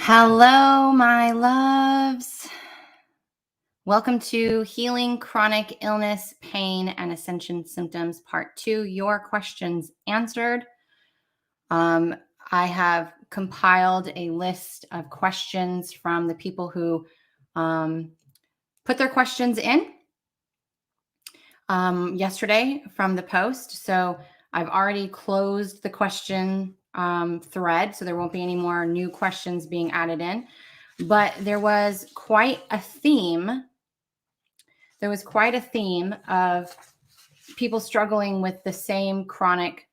Hello, my loves. Welcome to Healing Chronic Illness, Pain, and Ascension Symptoms, Part 2. Your questions answered. I have compiled a list of questions from the people who put their questions in yesterday from the post. So I've already closed the question thread, so there won't be any more new questions being added in. But there was quite a theme. There was quite a theme of people struggling with the same chronic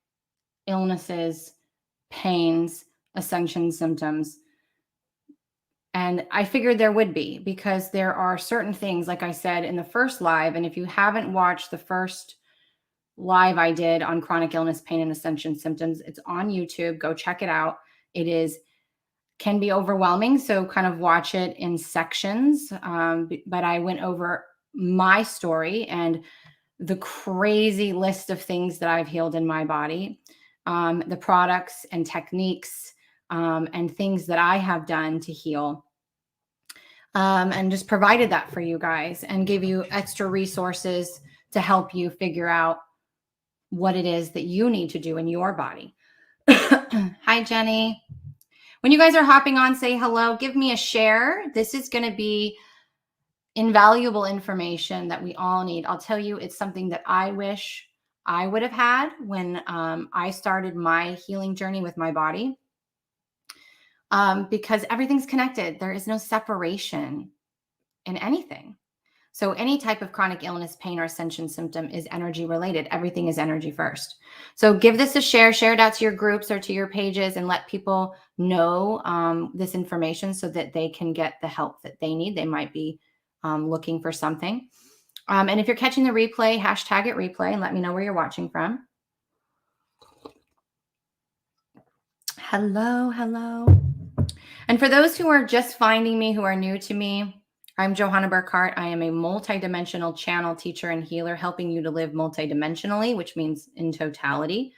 illnesses, pains, ascension symptoms. And I figured there would be, because there are certain things, like I said in the first live, and if you haven't watched the first live I did on chronic illness, pain, and ascension symptoms, it's on YouTube. Go check it out. It can be overwhelming, so kind of watch it in sections. But I went over my story and the crazy list of things that I've healed in my body, the products and techniques and things that I have done to heal, and just provided that for you guys and gave you extra resources to help you figure out what it is that you need to do in your body. Hi, Jenny. When you guys are hopping on, say hello, give me a share. This is going to be invaluable information that we all need. I'll tell you, it's something that I wish I would have had when I started my healing journey with my body, because everything's connected. There is no separation in anything. So any type of chronic illness, pain, or ascension symptom is energy related. Everything is energy first. So give this a share it out to your groups or to your pages and let people know this information so that they can get the help that they need. They might be looking for something. And if you're catching the replay, hashtag it replay and let me know where you're watching from. Hello, hello. And for those who are just finding me, who are new to me, I'm Johanna Burkhardt. I am a multidimensional channel teacher and healer, helping you to live multidimensionally, which means in totality,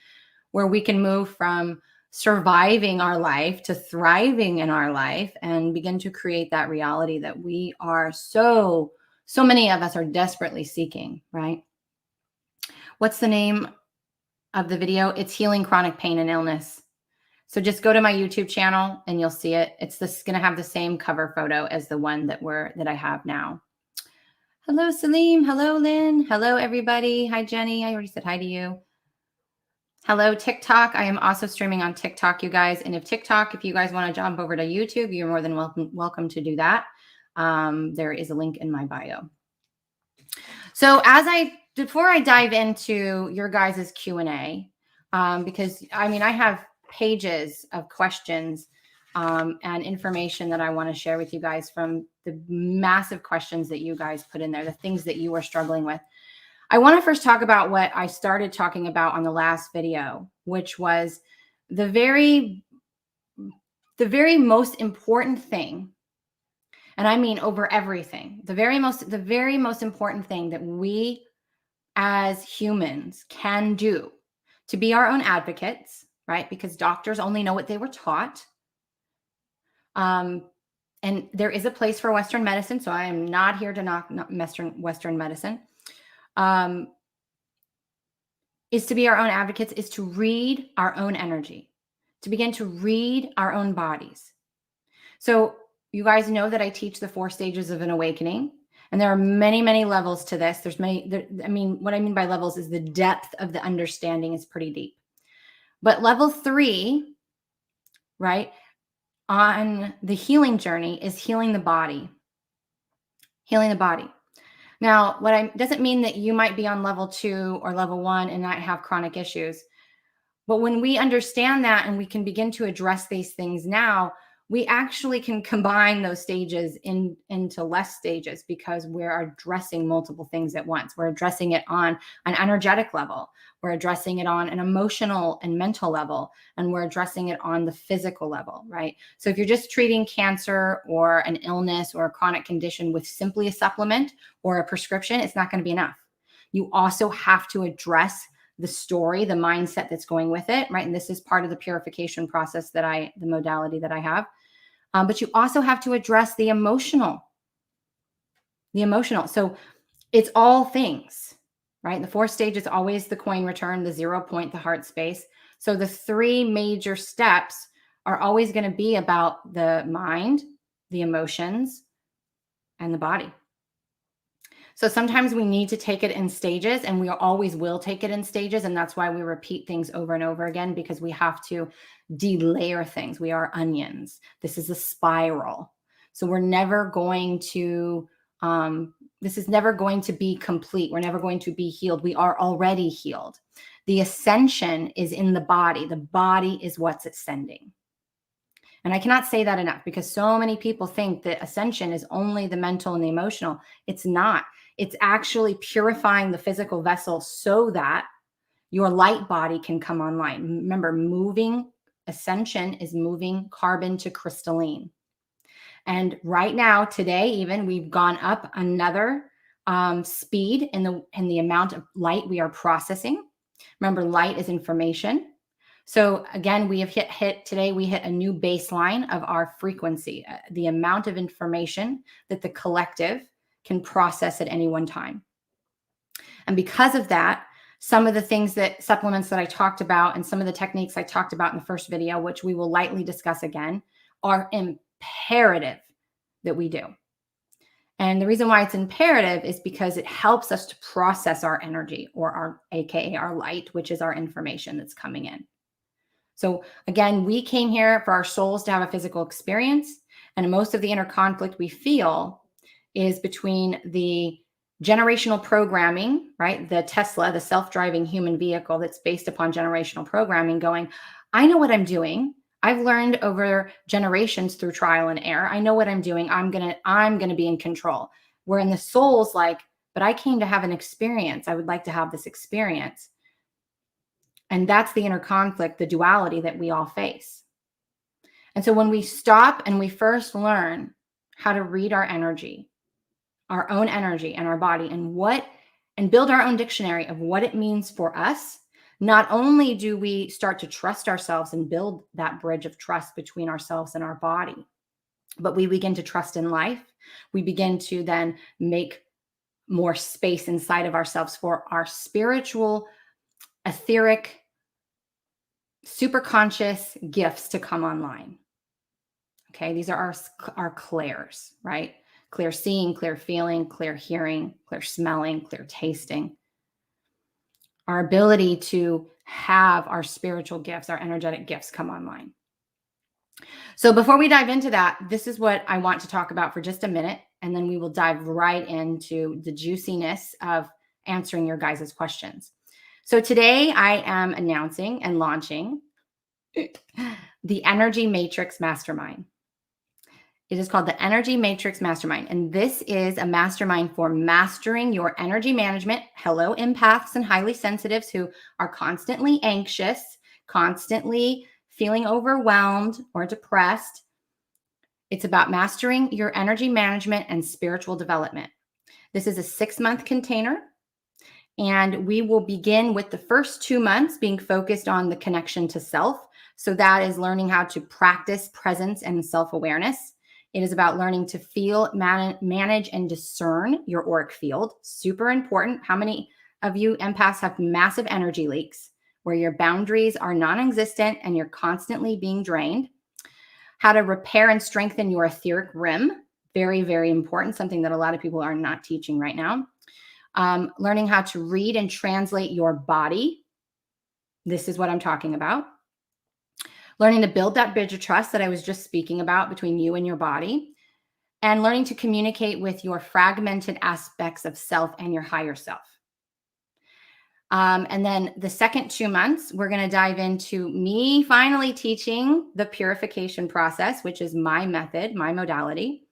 where we can move from surviving our life to thriving in our life and begin to create that reality that we are so many of us are desperately seeking, right? What's the name of the video? It's Healing Chronic Pain and Illness. So just go to my YouTube channel and you'll see it. It's going to have the same cover photo as the one that I have now. Hello, Salim. Hello, Lynn. Hello, everybody. Hi, Jenny. I already said hi to you. Hello, TikTok. I am also streaming on TikTok, you guys. And if you guys want to jump over to YouTube, you're more than welcome to do that. There is a link in my bio. So before I dive into your guys' Q&A, because I have pages of questions and information that I want to share with you guys from the massive questions that you guys put in there, the things that you are struggling with. I want to first talk about what I started talking about on the last video, which was the very most important thing. And I mean over everything, the very most important thing that we as humans can do to be our own advocates, right? Because doctors only know what they were taught. And there is a place for Western medicine. So I am not here to knock Western medicine. Is to be our own advocates, is to read our own energy, to begin to read our own bodies. So you guys know that I teach the 4 stages of an awakening. And there are many, many levels to this. What I mean by levels is the depth of the understanding is pretty deep. But level 3, right, on the healing journey is healing the body. Healing the body. Now, doesn't mean that you might be on level 2 or level 1 and not have chronic issues. But when we understand that and we can begin to address these things now, we actually can combine those stages into less stages, because we're addressing multiple things at once. We're addressing it on an energetic level. We're addressing it on an emotional and mental level, and we're addressing it on the physical level, right? So if you're just treating cancer or an illness or a chronic condition with simply a supplement or a prescription, it's not going to be enough. You also have to address the story, the mindset that's going with it, right? And this is part of the purification process the modality that I have. But you also have to address the emotional. So it's all things, right? The fourth stage is always the coin return, the 0 point, the heart space. So the three major steps are always going to be about the mind, the emotions, and the body. So sometimes we need to take it in stages, and we always will take it in stages. And that's why we repeat things over and over again, because we have to delayer things. We are onions. This is a spiral. So we're never going to, this is never going to be complete. We're never going to be healed. We are already healed. The ascension is in the body. The body is what's ascending. And I cannot say that enough, because so many people think that ascension is only the mental and the emotional. It's not. It's actually purifying the physical vessel so that your light body can come online. Remember, moving ascension is moving carbon to crystalline. And right now, today, even we've gone up another speed in the amount of light we are processing. Remember, light is information. So again, we have hit today, we hit a new baseline of our frequency, the amount of information that the collective can process at any one time. And because of that, some of the things supplements that I talked about and some of the techniques I talked about in the first video, which we will lightly discuss again, are imperative that we do. And the reason why it's imperative is because it helps us to process our energy, or AKA our light, which is our information that's coming in. So again, we came here for our souls to have a physical experience. And most of the inner conflict we feel is between the generational programming, right? The Tesla, the self-driving human vehicle that's based upon generational programming, going, I know what I'm doing. I've learned over generations through trial and error. I know what I'm doing. I'm gonna be in control. Where in the soul's like, but I came to have an experience. I would like to have this experience. And that's the inner conflict, the duality that we all face. And so when we stop and we first learn how to read our energy, our own energy and our body, and build our own dictionary of what it means for us, not only do we start to trust ourselves and build that bridge of trust between ourselves and our body, but we begin to trust in life. We begin to then make more space inside of ourselves for our spiritual, etheric, super conscious gifts to come online. Okay, these are our clairs, right? Clear seeing, clear feeling, clear hearing, clear smelling, clear tasting. Our ability to have our spiritual gifts, our energetic gifts come online. So before we dive into that, this is what I want to talk about for just a minute, and then we will dive right into the juiciness of answering your guys' questions. So today I am announcing and launching the Energy Matrix Mastermind. It is called the Energy Matrix Mastermind. And this is a mastermind for mastering your energy management. Hello, empaths and highly sensitives who are constantly anxious, constantly feeling overwhelmed or depressed. It's about mastering your energy management and spiritual development. This is a 6-month container. And we will begin with the first 2 months being focused on the connection to self. So that is learning how to practice presence and self-awareness. It is about learning to feel, manage, and discern your auric field. Super important. How many of you empaths have massive energy leaks where your boundaries are non-existent and you're constantly being drained? How to repair and strengthen your etheric rim. Very, very important. Something that a lot of people are not teaching right now. Learning how to read and translate your body. This is what I'm talking about. Learning to build that bridge of trust that I was just speaking about between you and your body. And learning to communicate with your fragmented aspects of self and your higher self. And then the second 2 months, we're going to dive into me finally teaching the purification process, which is my method, my modality.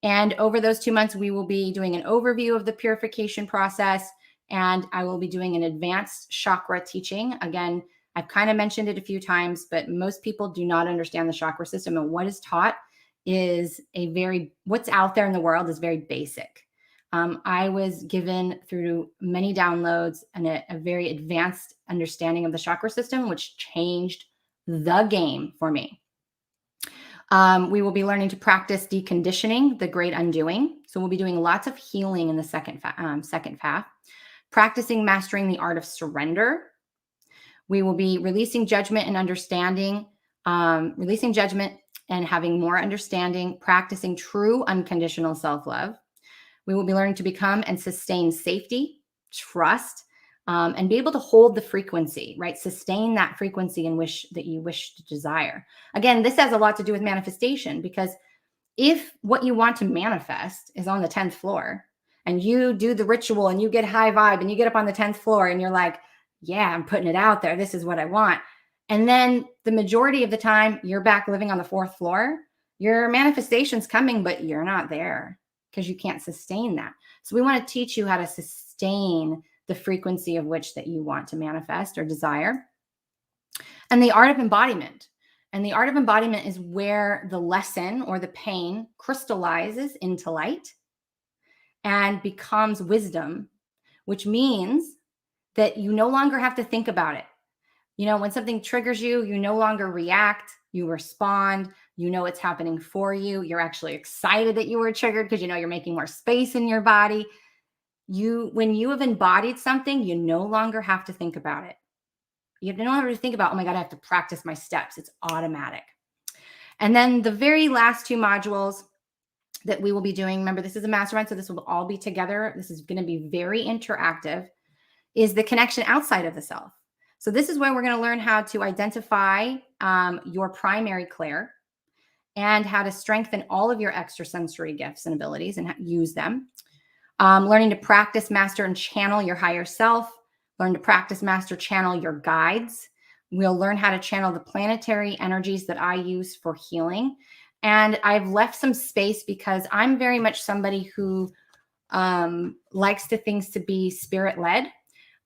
And over those 2 months, we will be doing an overview of the purification process, and I will be doing an advanced chakra teaching. Again, I've kind of mentioned it a few times, but most people do not understand the chakra system, and what is taught is what's out there in the world is very basic. I was given through many downloads and a very advanced understanding of the chakra system, which changed the game for me. We will be learning to practice deconditioning, the great undoing. So we'll be doing lots of healing in the second half. Practicing mastering the art of surrender. We will be releasing judgment and understanding, releasing judgment and having more understanding, practicing true unconditional self-love. We will be learning to become and sustain safety, trust, and be able to hold the frequency, right? Sustain that frequency and wish that you wish to desire. Again, this has a lot to do with manifestation, because if what you want to manifest is on the 10th floor and you do the ritual and you get high vibe and you get up on the 10th floor and you're like, yeah, I'm putting it out there. This is what I want. And then the majority of the time you're back living on the 4th floor, your manifestation's coming, but you're not there because you can't sustain that. So we want to teach you how to sustain the frequency of which that you want to manifest or desire. And the art of embodiment. And the art of embodiment is where the lesson or the pain crystallizes into light and becomes wisdom, which means that you no longer have to think about it. You know, when something triggers you, you no longer react, you respond, you know it's happening for you. You're actually excited that you were triggered because you know you're making more space in your body. When you have embodied something, you no longer have to think about it. You don't have to think about, oh my God, I have to practice my steps. It's automatic. And then the very last 2 modules that we will be doing, remember, this is a mastermind, so this will all be together. This is going to be very interactive, is the connection outside of the self. So this is where we're going to learn how to identify your primary clair and how to strengthen all of your extrasensory gifts and abilities and use them. Learning to practice, master, and channel your higher self. Learn to practice, master, channel your guides. We'll learn how to channel the planetary energies that I use for healing. And I've left some space because I'm very much somebody who likes things to be spirit-led.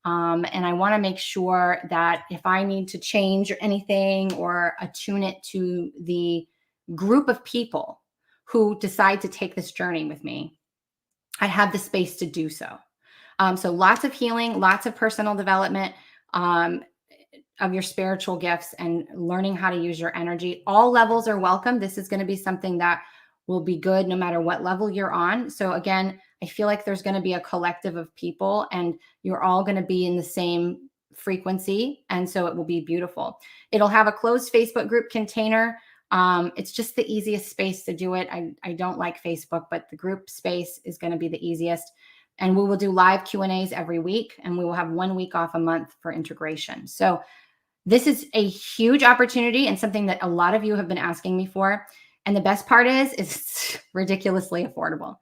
And I want to make sure that if I need to change anything or attune it to the group of people who decide to take this journey with me, I have the space to do so. So lots of healing, lots of personal development of your spiritual gifts and learning how to use your energy. All levels are welcome. This is going to be something that will be good no matter what level you're on. So again, I feel like there's going to be a collective of people and you're all going to be in the same frequency. And so it will be beautiful. It'll have a closed Facebook group container. It's just the easiest space to do it. I don't like Facebook, but the group space is going to be the easiest. And we will do live Q&As every week, and we will have 1 week off a month for integration. So this is a huge opportunity and something that a lot of you have been asking me for. And the best part is it's ridiculously affordable.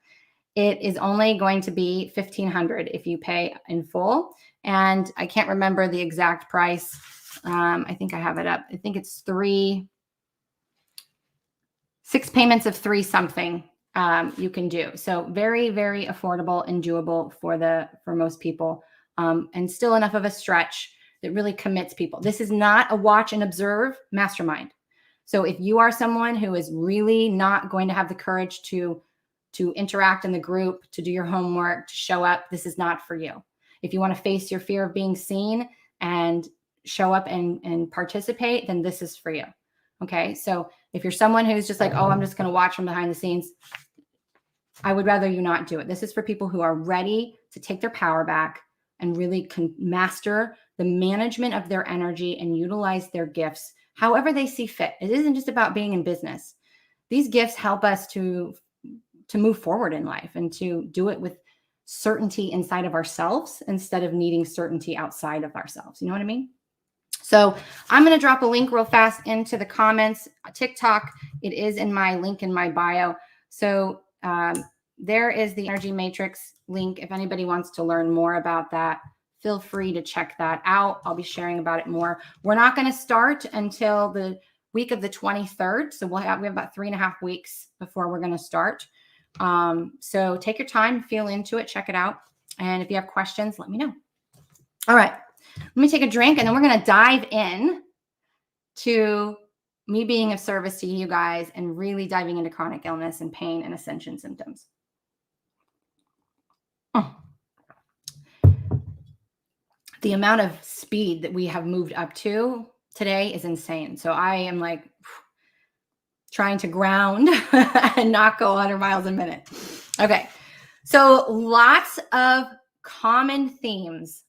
It is only going to be $1,500 if you pay in full. And I can't remember the exact price. I think I have it up. I think it's 6 payments of 3 something you can do. So very, very affordable and doable for most people, and still enough of a stretch that really commits people. This is not a watch and observe mastermind. So if you are someone who is really not going to have the courage to interact in the group, to do your homework, to show up, this is not for you. If you want to face your fear of being seen and show up and participate, then this is for you. Okay. So if you're someone who's just like, oh, I'm just going to watch from behind the scenes, I would rather you not do it. This is for people who are ready to take their power back and really master the management of their energy and utilize their gifts however they see fit. It isn't just about being in business. These gifts help us to move forward in life and to do it with certainty inside of ourselves instead of needing certainty outside of ourselves. You know what I mean? So I'm going to drop a link real fast into the comments. TikTok, it is in my link in my bio. So there is the Energy Matrix link. If anybody wants to learn more about that, feel free to check that out. I'll be sharing about it more. We're not going to start until the week of the 23rd. So we have about 3.5 weeks before we're going to start. So take your time, feel into it, check it out. And if you have questions, let me know. All right. Let me take a drink and then we're going to dive in to me being of service to you guys and really diving into chronic illness and pain and ascension symptoms. The amount of speed that we have moved up to today is insane. So I am like trying to ground and not go 100 miles a minute. Okay. So lots of common themes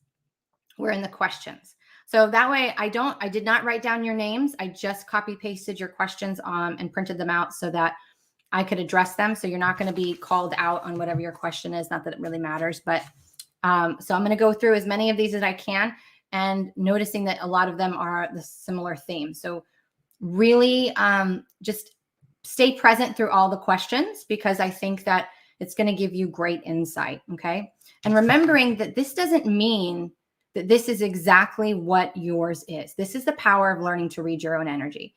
were in the questions. So that way I did not write down your names. I just copy pasted your questions and printed them out so that I could address them. So you're not going to be called out on whatever your question is. Not that it really matters, but so I'm going to go through as many of these as I can, and noticing that a lot of them are the similar theme. So really just stay present through all the questions, because I think that it's going to give you great insight. Okay. And remembering that this doesn't mean that this is exactly what yours is. This is the power of learning to read your own energy.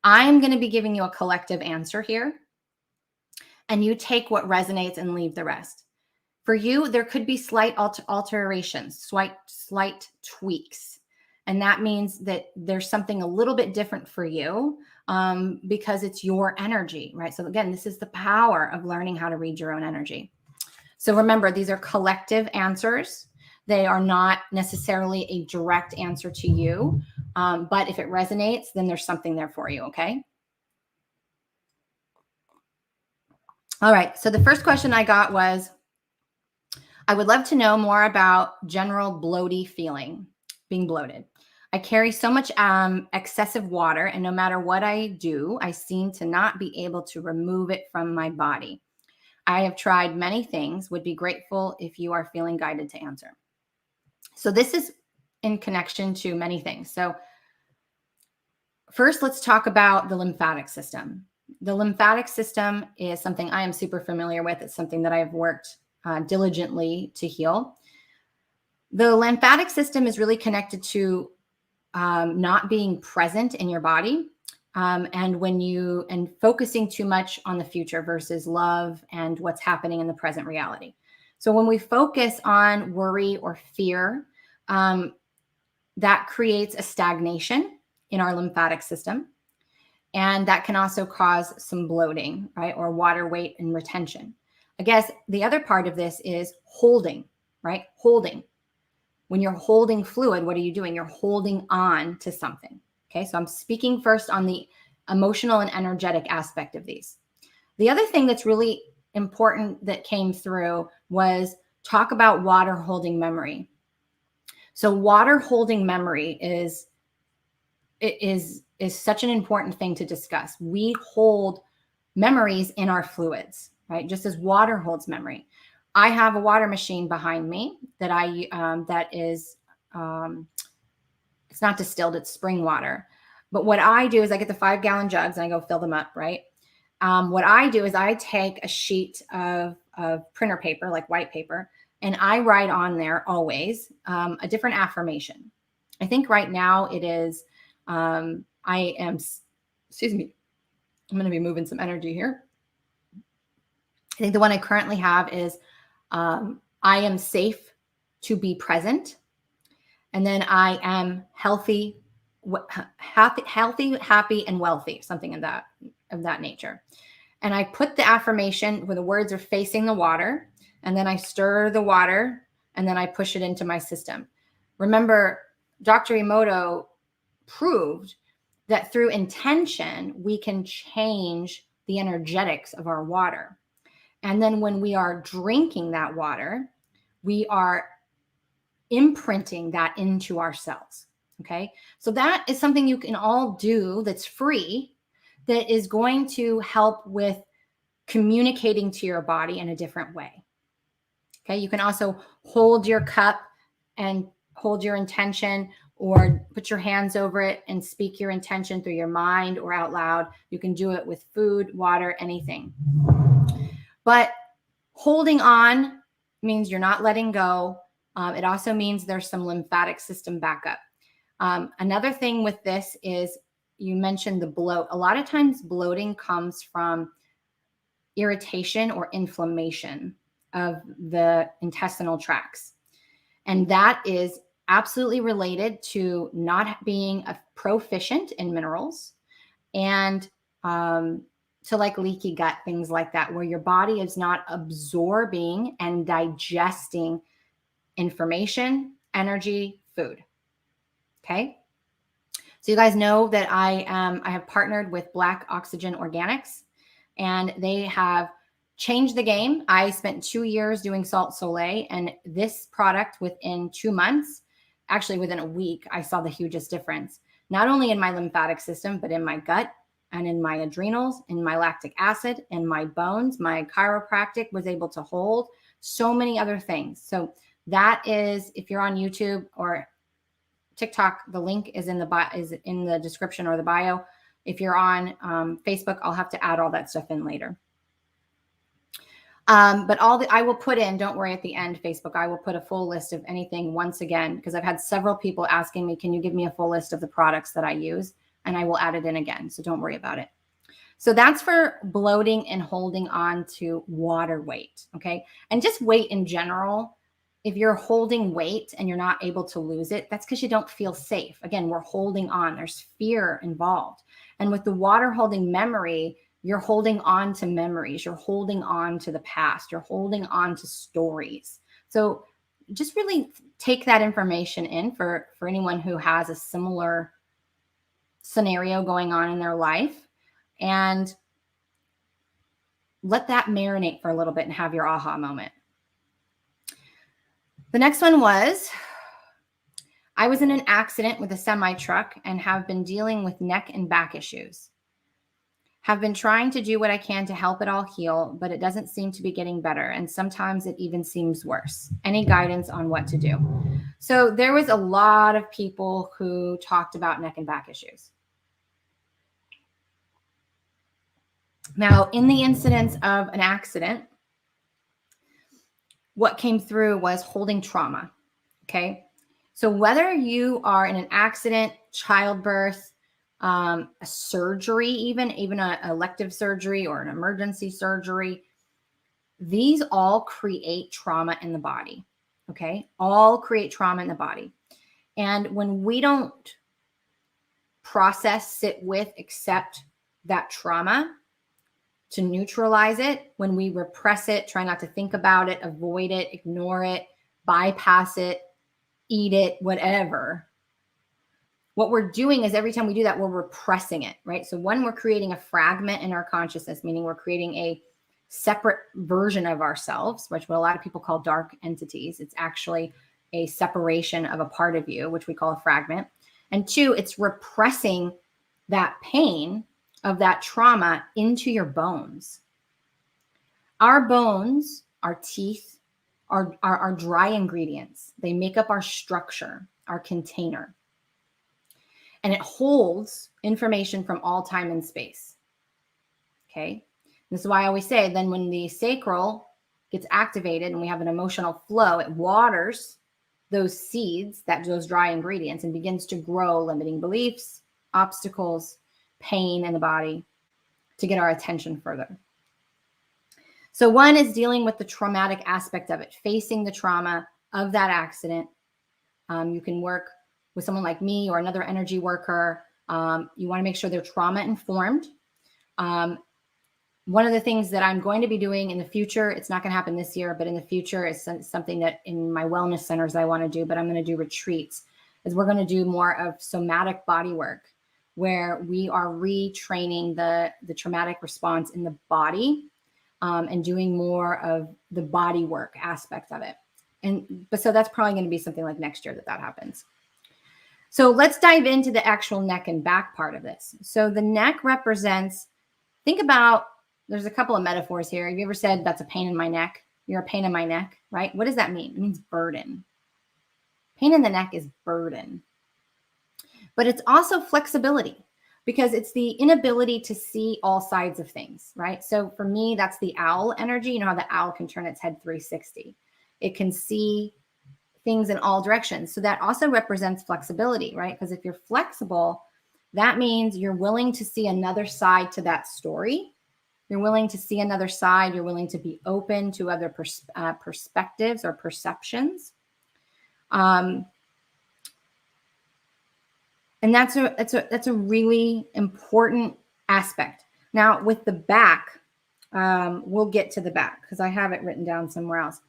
I'm going to be giving you a collective answer here, and you take what resonates and leave the rest. For you, there could be slight alterations, slight tweaks. And that means that there's something a little bit different for you because it's your energy, right? So again, this is the power of learning how to read your own energy. So remember, these are collective answers. They are not necessarily a direct answer to you. But if it resonates, then there's something there for you, okay? All right, so the first question I got was, I would love to know more about general bloaty feeling, being bloated. I carry so much excessive water, and no matter what I do, I seem to not be able to remove it from my body. I have tried many things, would be grateful if you are feeling guided to answer. So this is in connection to many things. So first, let's talk about the lymphatic system. The lymphatic system is something I am super familiar with. It's something that I've worked diligently to heal. The lymphatic system is really connected to not being present in your body, and focusing too much on the future versus love and what's happening in the present reality. So when we focus on worry or fear, that creates a stagnation in our lymphatic system. And that can also cause some bloating, right? Or water weight and retention. I guess the other part of this is holding, right? Holding. When you're holding fluid, what are you doing? You're holding on to something. Okay, so I'm speaking first on the emotional and energetic aspect of these. The other thing that's really important that came through was talk about water holding memory. So water holding memory is such an important thing to discuss. We hold memories in our fluids, right? Just as water holds memory. I have a water machine behind me that it's not distilled, it's spring water. But what I do is I get the 5-gallon jugs and I go fill them up, right? What I do is I take a sheet of printer paper, like white paper, and I write on there always a different affirmation. I think right now it is, excuse me, I'm going to be moving some energy here. I think the one I currently have is, I am safe to be present. And then I am healthy, happy, and wealthy, something of that nature. And I put the affirmation where the words are facing the water, and then I stir the water, and then I push it into my system. Remember, Dr. Emoto proved that through intention, we can change the energetics of our water. And then when we are drinking that water, we are imprinting that into our cells. Okay. So that is something you can all do that's free, that is going to help with communicating to your body in a different way. Okay. You can also hold your cup and hold your intention, or put your hands over it and speak your intention through your mind or out loud. You can do it with food, water, anything. But holding on means you're not letting go. It also means there's some lymphatic system backup. Another thing with this is, you mentioned the bloat. A lot of times bloating comes from irritation or inflammation of the intestinal tracts. And that is absolutely related to not being proficient in minerals, and to like leaky gut, things like that, where your body is not absorbing and digesting information, energy, food. Okay. So you guys know that I have partnered with Black Oxygen Organics, and they have changed the game. I spent 2 years doing Salt Soleil, and this product within 2 months, actually within a week, I saw the hugest difference, not only in my lymphatic system, but in my gut and in my adrenals, in my lactic acid, in my bones. My chiropractic was able to hold so many other things. So that is, if you're on YouTube or TikTok, the link is in the description or the bio. If you're on Facebook, I'll have to add all that stuff in later. But I will put in, don't worry, at the end, Facebook, I will put a full list of anything once again, because I've had several people asking me, can you give me a full list of the products that I use? And I will add it in again. So don't worry about it. So that's for bloating and holding on to water weight. Okay. And just weight in general. If you're holding weight and you're not able to lose it, that's because you don't feel safe. Again, we're holding on. There's fear involved. And with the water holding memory, you're holding on to memories. You're holding on to the past. You're holding on to stories. So just really take that information in for anyone who has a similar scenario going on in their life, and let that marinate for a little bit and have your aha moment. The next one was, I was in an accident with a semi truck and have been dealing with neck and back issues. Have been trying to do what I can to help it all heal, but it doesn't seem to be getting better. And sometimes it even seems worse. Any guidance on what to do? So there was a lot of people who talked about neck and back issues. Now, in the incidence of an accident, what came through was holding trauma. Okay. So whether you are in an accident, childbirth, a surgery, even an elective surgery or an emergency surgery, these all create trauma in the body. Okay. All create trauma in the body. And when we don't process, sit with, accept that trauma, to neutralize it, when we repress it, try not to think about it, avoid it, ignore it, bypass it, eat it, whatever. What we're doing is every time we do that, we're repressing it, right? So one, we're creating a fragment in our consciousness, meaning we're creating a separate version of ourselves, which what a lot of people call dark entities. It's actually a separation of a part of you, which we call a fragment. And two, it's repressing that pain of that trauma into your bones. Our bones, our teeth, are dry ingredients. They make up our structure, our container. And it holds information from all time and space. Okay. This is why I always say, then when the sacral gets activated and we have an emotional flow, it waters those seeds, those dry ingredients, and begins to grow limiting beliefs, obstacles, pain in the body to get our attention further. So one is dealing with the traumatic aspect of it, facing the trauma of that accident. You can work with someone like me or another energy worker. You want to make sure they're trauma informed. One of the things that I'm going to be doing in the future, it's not going to happen this year, but in the future is something that in my wellness centers I want to do, but I'm going to do retreats, is we're going to do more of somatic body work, where we are retraining the traumatic response in the body, and doing more of the body work aspect of it. But so that's probably going to be something like next year that happens. So let's dive into the actual neck and back part of this. So the neck represents, think about, there's a couple of metaphors here. Have you ever said, that's a pain in my neck? You're a pain in my neck, right? What does that mean? It means burden. Pain in the neck is burden. But it's also flexibility, because it's the inability to see all sides of things, right? So for me, that's the owl energy. You know how the owl can turn its head 360. It can see things in all directions. So that also represents flexibility, right? Because if you're flexible, that means you're willing to see another side to that story. You're willing to see another side. You're willing to be open to other perspectives or perceptions. And that's a really important aspect. Now with the back, we'll get to the back because I have it written down somewhere else.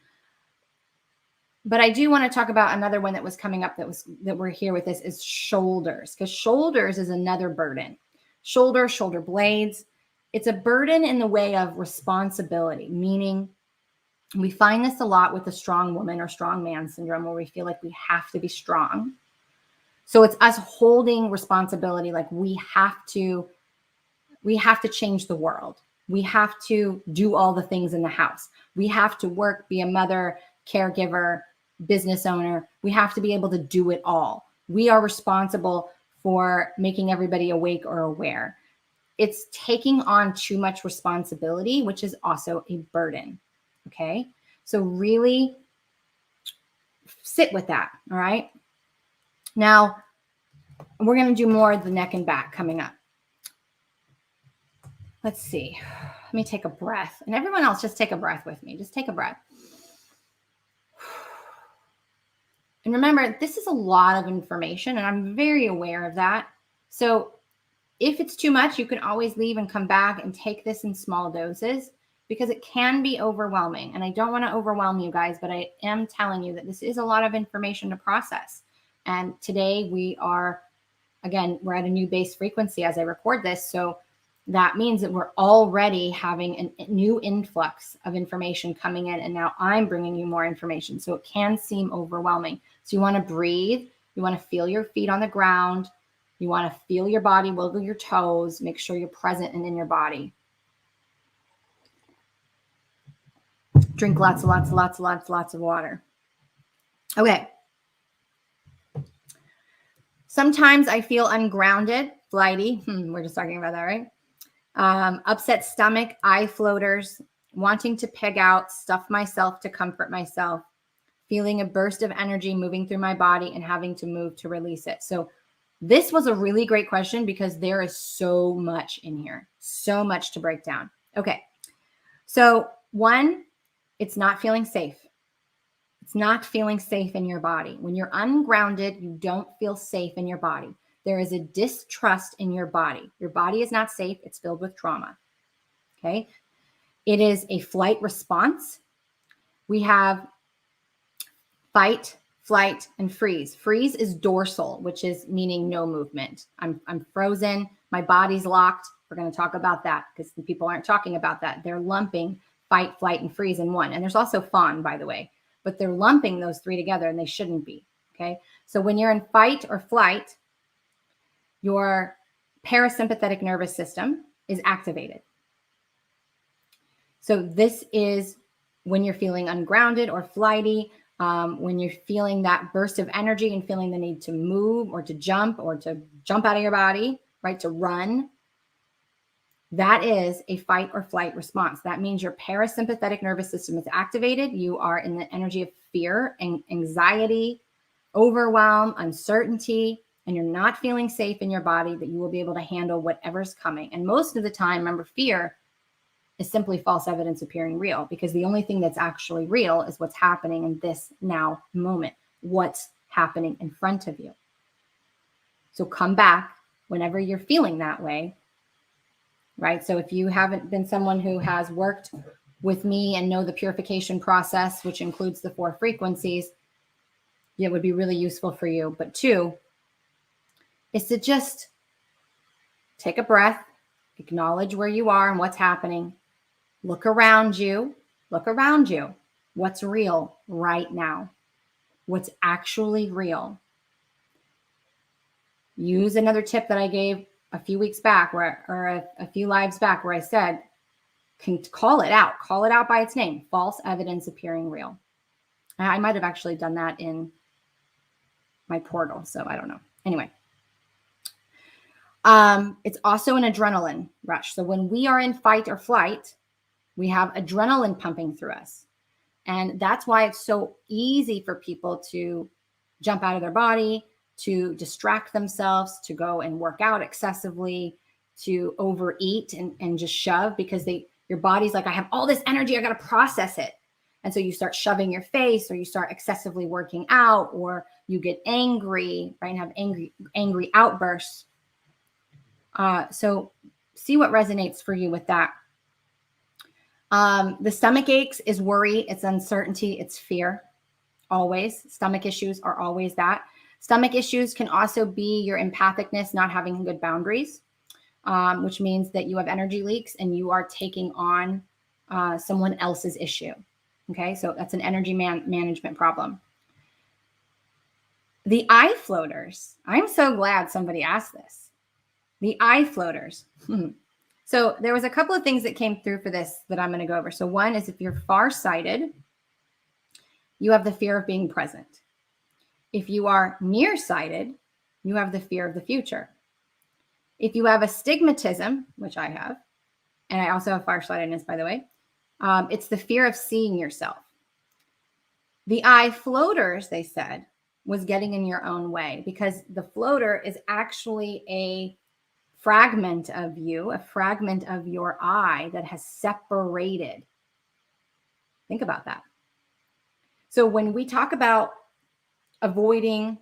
But I do want to talk about another one that was coming up that we're here with this is shoulders, because shoulders is another burden. Shoulder blades. It's a burden in the way of responsibility, meaning we find this a lot with the strong woman or strong man syndrome, where we feel like we have to be strong. So it's us holding responsibility, like we have to change the world. We have to do all the things in the house. We have to work, be a mother, caregiver, business owner. We have to be able to do it all. We are responsible for making everybody awake or aware. It's taking on too much responsibility, which is also a burden. Okay. So really sit with that. All right. Now we're going to do more of the neck and back coming up. Let's see. Let me take a breath. And everyone else, just take a breath with me. Just take a breath. And remember, this is a lot of information, and I'm very aware of that. So if it's too much, you can always leave and come back and take this in small doses, because it can be overwhelming. And I don't want to overwhelm you guys, but I am telling you that this is a lot of information to process. And today we're at a new base frequency as I record this. So that means that we're already having a new influx of information coming in. And now I'm bringing you more information. So it can seem overwhelming. So you want to breathe. You want to feel your feet on the ground. You want to feel your body, wiggle your toes, make sure you're present and in your body. Drink lots of water. Okay. Sometimes I feel ungrounded, flighty. We're just talking about that, right? Upset stomach, eye floaters, wanting to pig out, stuff myself to comfort myself, feeling a burst of energy moving through my body and having to move to release it. So this was a really great question, because there is so much in here, so much to break down. Okay. So 1, it's not feeling safe. It's not feeling safe in your body. When you're ungrounded, you don't feel safe in your body. There is a distrust in your body. Your body is not safe. It's filled with trauma. Okay. It is a flight response. We have fight, flight, and freeze. Freeze is dorsal, which is meaning no movement. I'm frozen. My body's locked. We're going to talk about that, because people aren't talking about that. They're lumping fight, flight, and freeze in one. And there's also fawn, by the way, but they're lumping those 3 together, and they shouldn't be. Okay. So when you're in fight or flight, your parasympathetic nervous system is activated. So this is when you're feeling ungrounded or flighty, when you're feeling that burst of energy and feeling the need to move or to jump out of your body, right? To run. That is a fight or flight response. That means your parasympathetic nervous system is activated. You are in the energy of fear and anxiety, overwhelm, uncertainty, and you're not feeling safe in your body, that you will be able to handle whatever's coming. And most of the time, remember, fear is simply false evidence appearing real, because the only thing that's actually real is what's happening in this now moment, what's happening in front of you. So come back whenever you're feeling that way, right? So if you haven't been someone who has worked with me and know the purification process, which includes the 4 frequencies, it would be really useful for you. But 2 is to just take a breath, acknowledge where you are and what's happening. Look around you. What's real right now? What's actually real? Use another tip that I gave a few weeks back, or a few lives back, where I said, can call it out by its name, false evidence appearing real. I might have actually done that in my portal, so I don't know. Anyway, it's also an adrenaline rush. So when we are in fight or flight, we have adrenaline pumping through us. And that's why it's so easy for people to jump out of their body, to distract themselves, to go and work out excessively, to overeat and just shove, because your body's like, I have all this energy, I got to process it. And so you start shoving your face, or you start excessively working out, or you get angry, right? And have angry outbursts. So see what resonates for you with that. The stomach aches is worry, it's uncertainty, it's fear. always. Stomach issues are always that. Stomach issues can also be your empathicness, not having good boundaries, which means that you have energy leaks and you are taking on someone else's issue. Okay, so that's an energy management problem. The eye floaters. I'm so glad somebody asked this. The eye floaters. So there was a couple of things that came through for this that I'm going to go over. So one is if you're farsighted, you have the fear of being present. If you are nearsighted, you have the fear of the future. If you have astigmatism, which I have, and I also have farsightedness, by the way, it's the fear of seeing yourself. The eye floaters, they said, was getting in your own way, because the floater is actually a fragment of you, a fragment of your eye that has separated. Think about that. So when we talk about avoiding,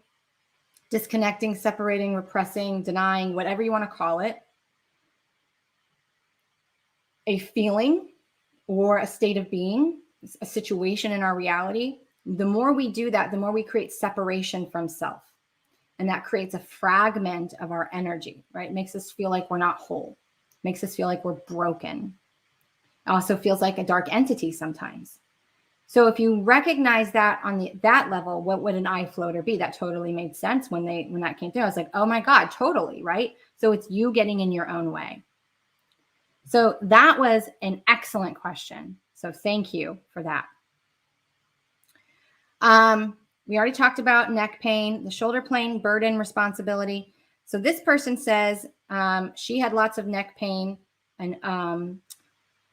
disconnecting, separating, repressing, denying, whatever you want to call it, a feeling or a state of being, a situation in our reality, the more we do that, the more we create separation from self. And that creates a fragment of our energy, right? It makes us feel like we're not whole. It makes us feel like we're broken. It also feels like a dark entity sometimes. So if you recognize that on that level, what would an eye floater be? That totally made sense when that came through. I was like, oh my God, totally, right? So it's you getting in your own way. So that was an excellent question. So thank you for that. We already talked about neck pain, the shoulder pain, burden, responsibility. So this person says she had lots of neck pain and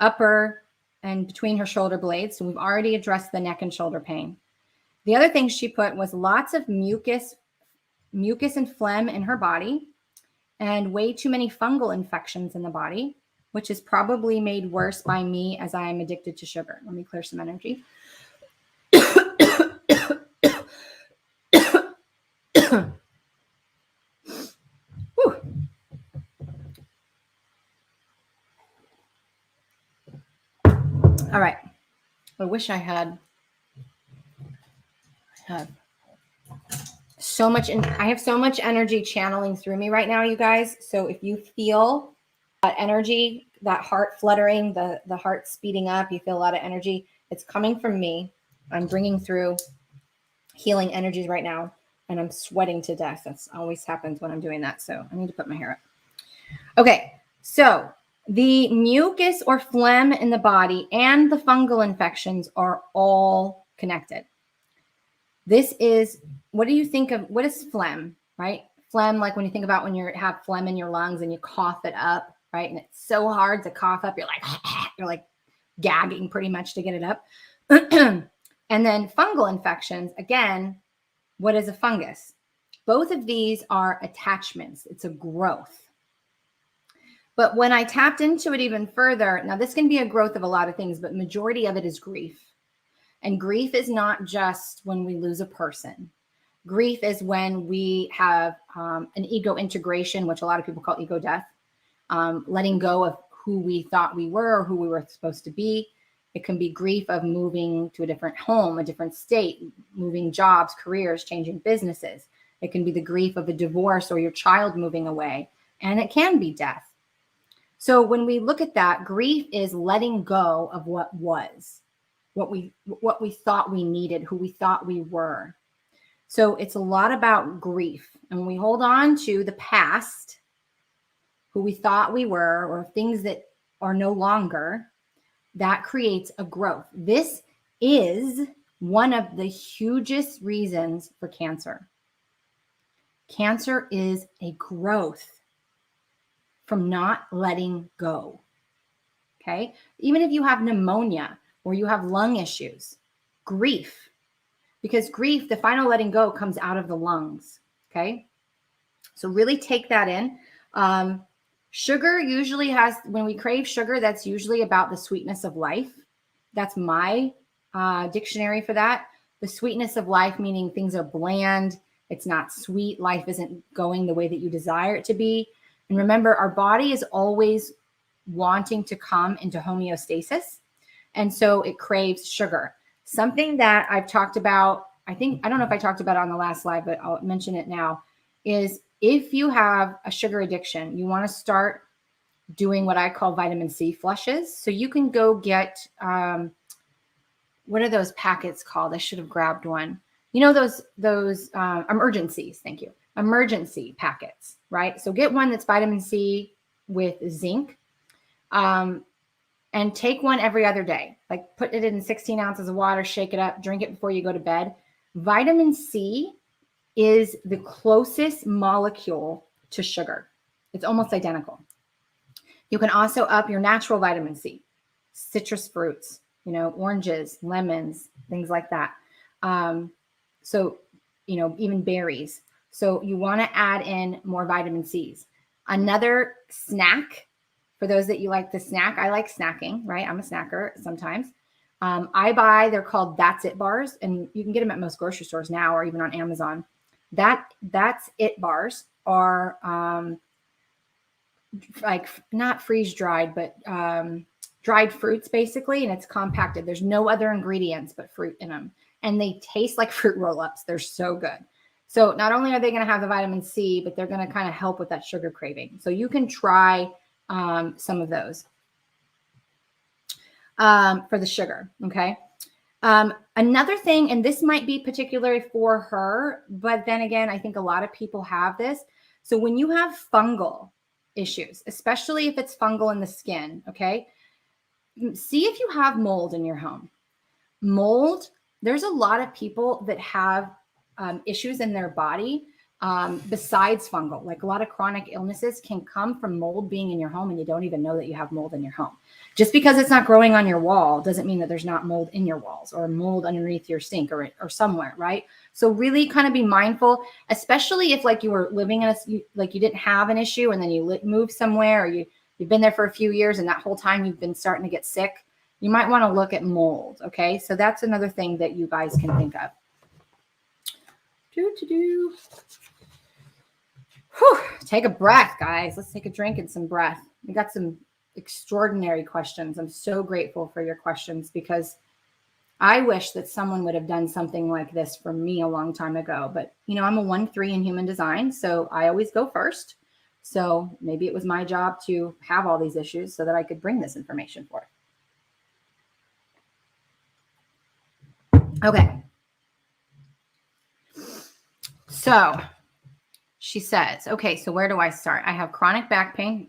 upper and between her shoulder blades. So we've already addressed the neck and shoulder pain. The other thing she put was lots of mucus and phlegm in her body and way too many fungal infections in the body, which is probably made worse by me as I am addicted to sugar. Let me clear some energy. All right. I wish I had so much, and I have so much energy channeling through me right now, you guys. So if you feel that energy, that heart fluttering, the heart speeding up, you feel a lot of energy, it's coming from me. I'm bringing through healing energies right now, and I'm sweating to death. That's always happens when I'm doing that. So I need to put my hair up. Okay. So the mucus or phlegm in the body and the fungal infections are all connected. This is, what do you think of, what is phlegm, right? Phlegm, like when you think about when you have phlegm in your lungs and you cough it up, right? And it's so hard to cough up. You're like gagging pretty much to get it up. And then fungal infections, again, what is a fungus? Both of these are attachments. It's a growth. But when I tapped into it even further, now this can be a growth of a lot of things, but majority of it is grief. And grief is not just when we lose a person. Grief is when we have an ego integration, which a lot of people call ego death, letting go of who we thought we were or who we were supposed to be. It can be grief of moving to a different home, a different state, moving jobs, careers, changing businesses. It can be the grief of a divorce or your child moving away. And it can be death. So when we look at that, grief is letting go of what was, what we thought we needed, who we thought we were. So it's a lot about grief. And when we hold on to the past, who we thought we were, or things that are no longer, that creates a growth. This is one of the hugest reasons for cancer. Cancer is a growth from not letting go. Okay. Even if you have pneumonia or you have lung issues, grief, because grief, the final letting go comes out of the lungs. Okay. So really take that in. Sugar usually has, when we crave sugar, that's usually about the sweetness of life. That's my dictionary for that. The sweetness of life, meaning things are bland. It's not sweet. Life isn't going the way that you desire it to be. And remember, our body is always wanting to come into homeostasis. And so it craves sugar. Something that I've talked about I don't know if I talked about it on the last slide, but I'll mention it now, is if you have a sugar addiction, you want to start doing what I call vitamin C flushes. So you can go get, what are those packets called? I should have grabbed one. You know, those emergencies. Thank you. Emergency packets, right? So get one that's vitamin C with zinc, and take one every other day. Like put it in 16 ounces of water, shake it up, drink it before you go to bed. Vitamin C is the closest molecule to sugar. It's almost identical. You can also up your natural vitamin C, citrus fruits, you know, oranges, lemons, things like that. So, you know, even berries. So you want to add in more vitamin C's. Another snack, for those that you like to snack, I like snacking, right? I'm a snacker sometimes. They're called That's It bars, and you can get them at most grocery stores now or even on Amazon. That's It bars are like not freeze dried, but dried fruits basically, and it's compacted. There's no other ingredients but fruit in them, and they taste like fruit roll-ups. They're so good. So not only are they going to have the vitamin C, but they're going to kind of help with that sugar craving. So you can try some of those for the sugar. Okay. Another thing, and this might be particularly for her, but then again, I think a lot of people have this. So when you have fungal issues, especially if it's fungal in the skin, okay, see if you have mold in your home. Mold, there's a lot of people that have issues in their body besides fungal. Like a lot of chronic illnesses can come from mold being in your home, and you don't even know that you have mold in your home. Just because it's not growing on your wall doesn't mean that there's not mold in your walls or mold underneath your sink or somewhere, right? So really kind of be mindful, especially if like you were living in like you didn't have an issue and then you moved somewhere, or you've been there for a few years and that whole time you've been starting to get sick. You might want to look at mold. Okay. So that's another thing that you guys can think of. Whew. Take a breath, guys. Let's take a drink and some breath. We got some extraordinary questions. I'm so grateful for your questions, because I wish that someone would have done something like this for me a long time ago. But, you know, I'm a 1-3 in human design, so I always go first. So maybe it was my job to have all these issues so that I could bring this information forth. Okay. So she says, okay, so where do I start? I have chronic back pain.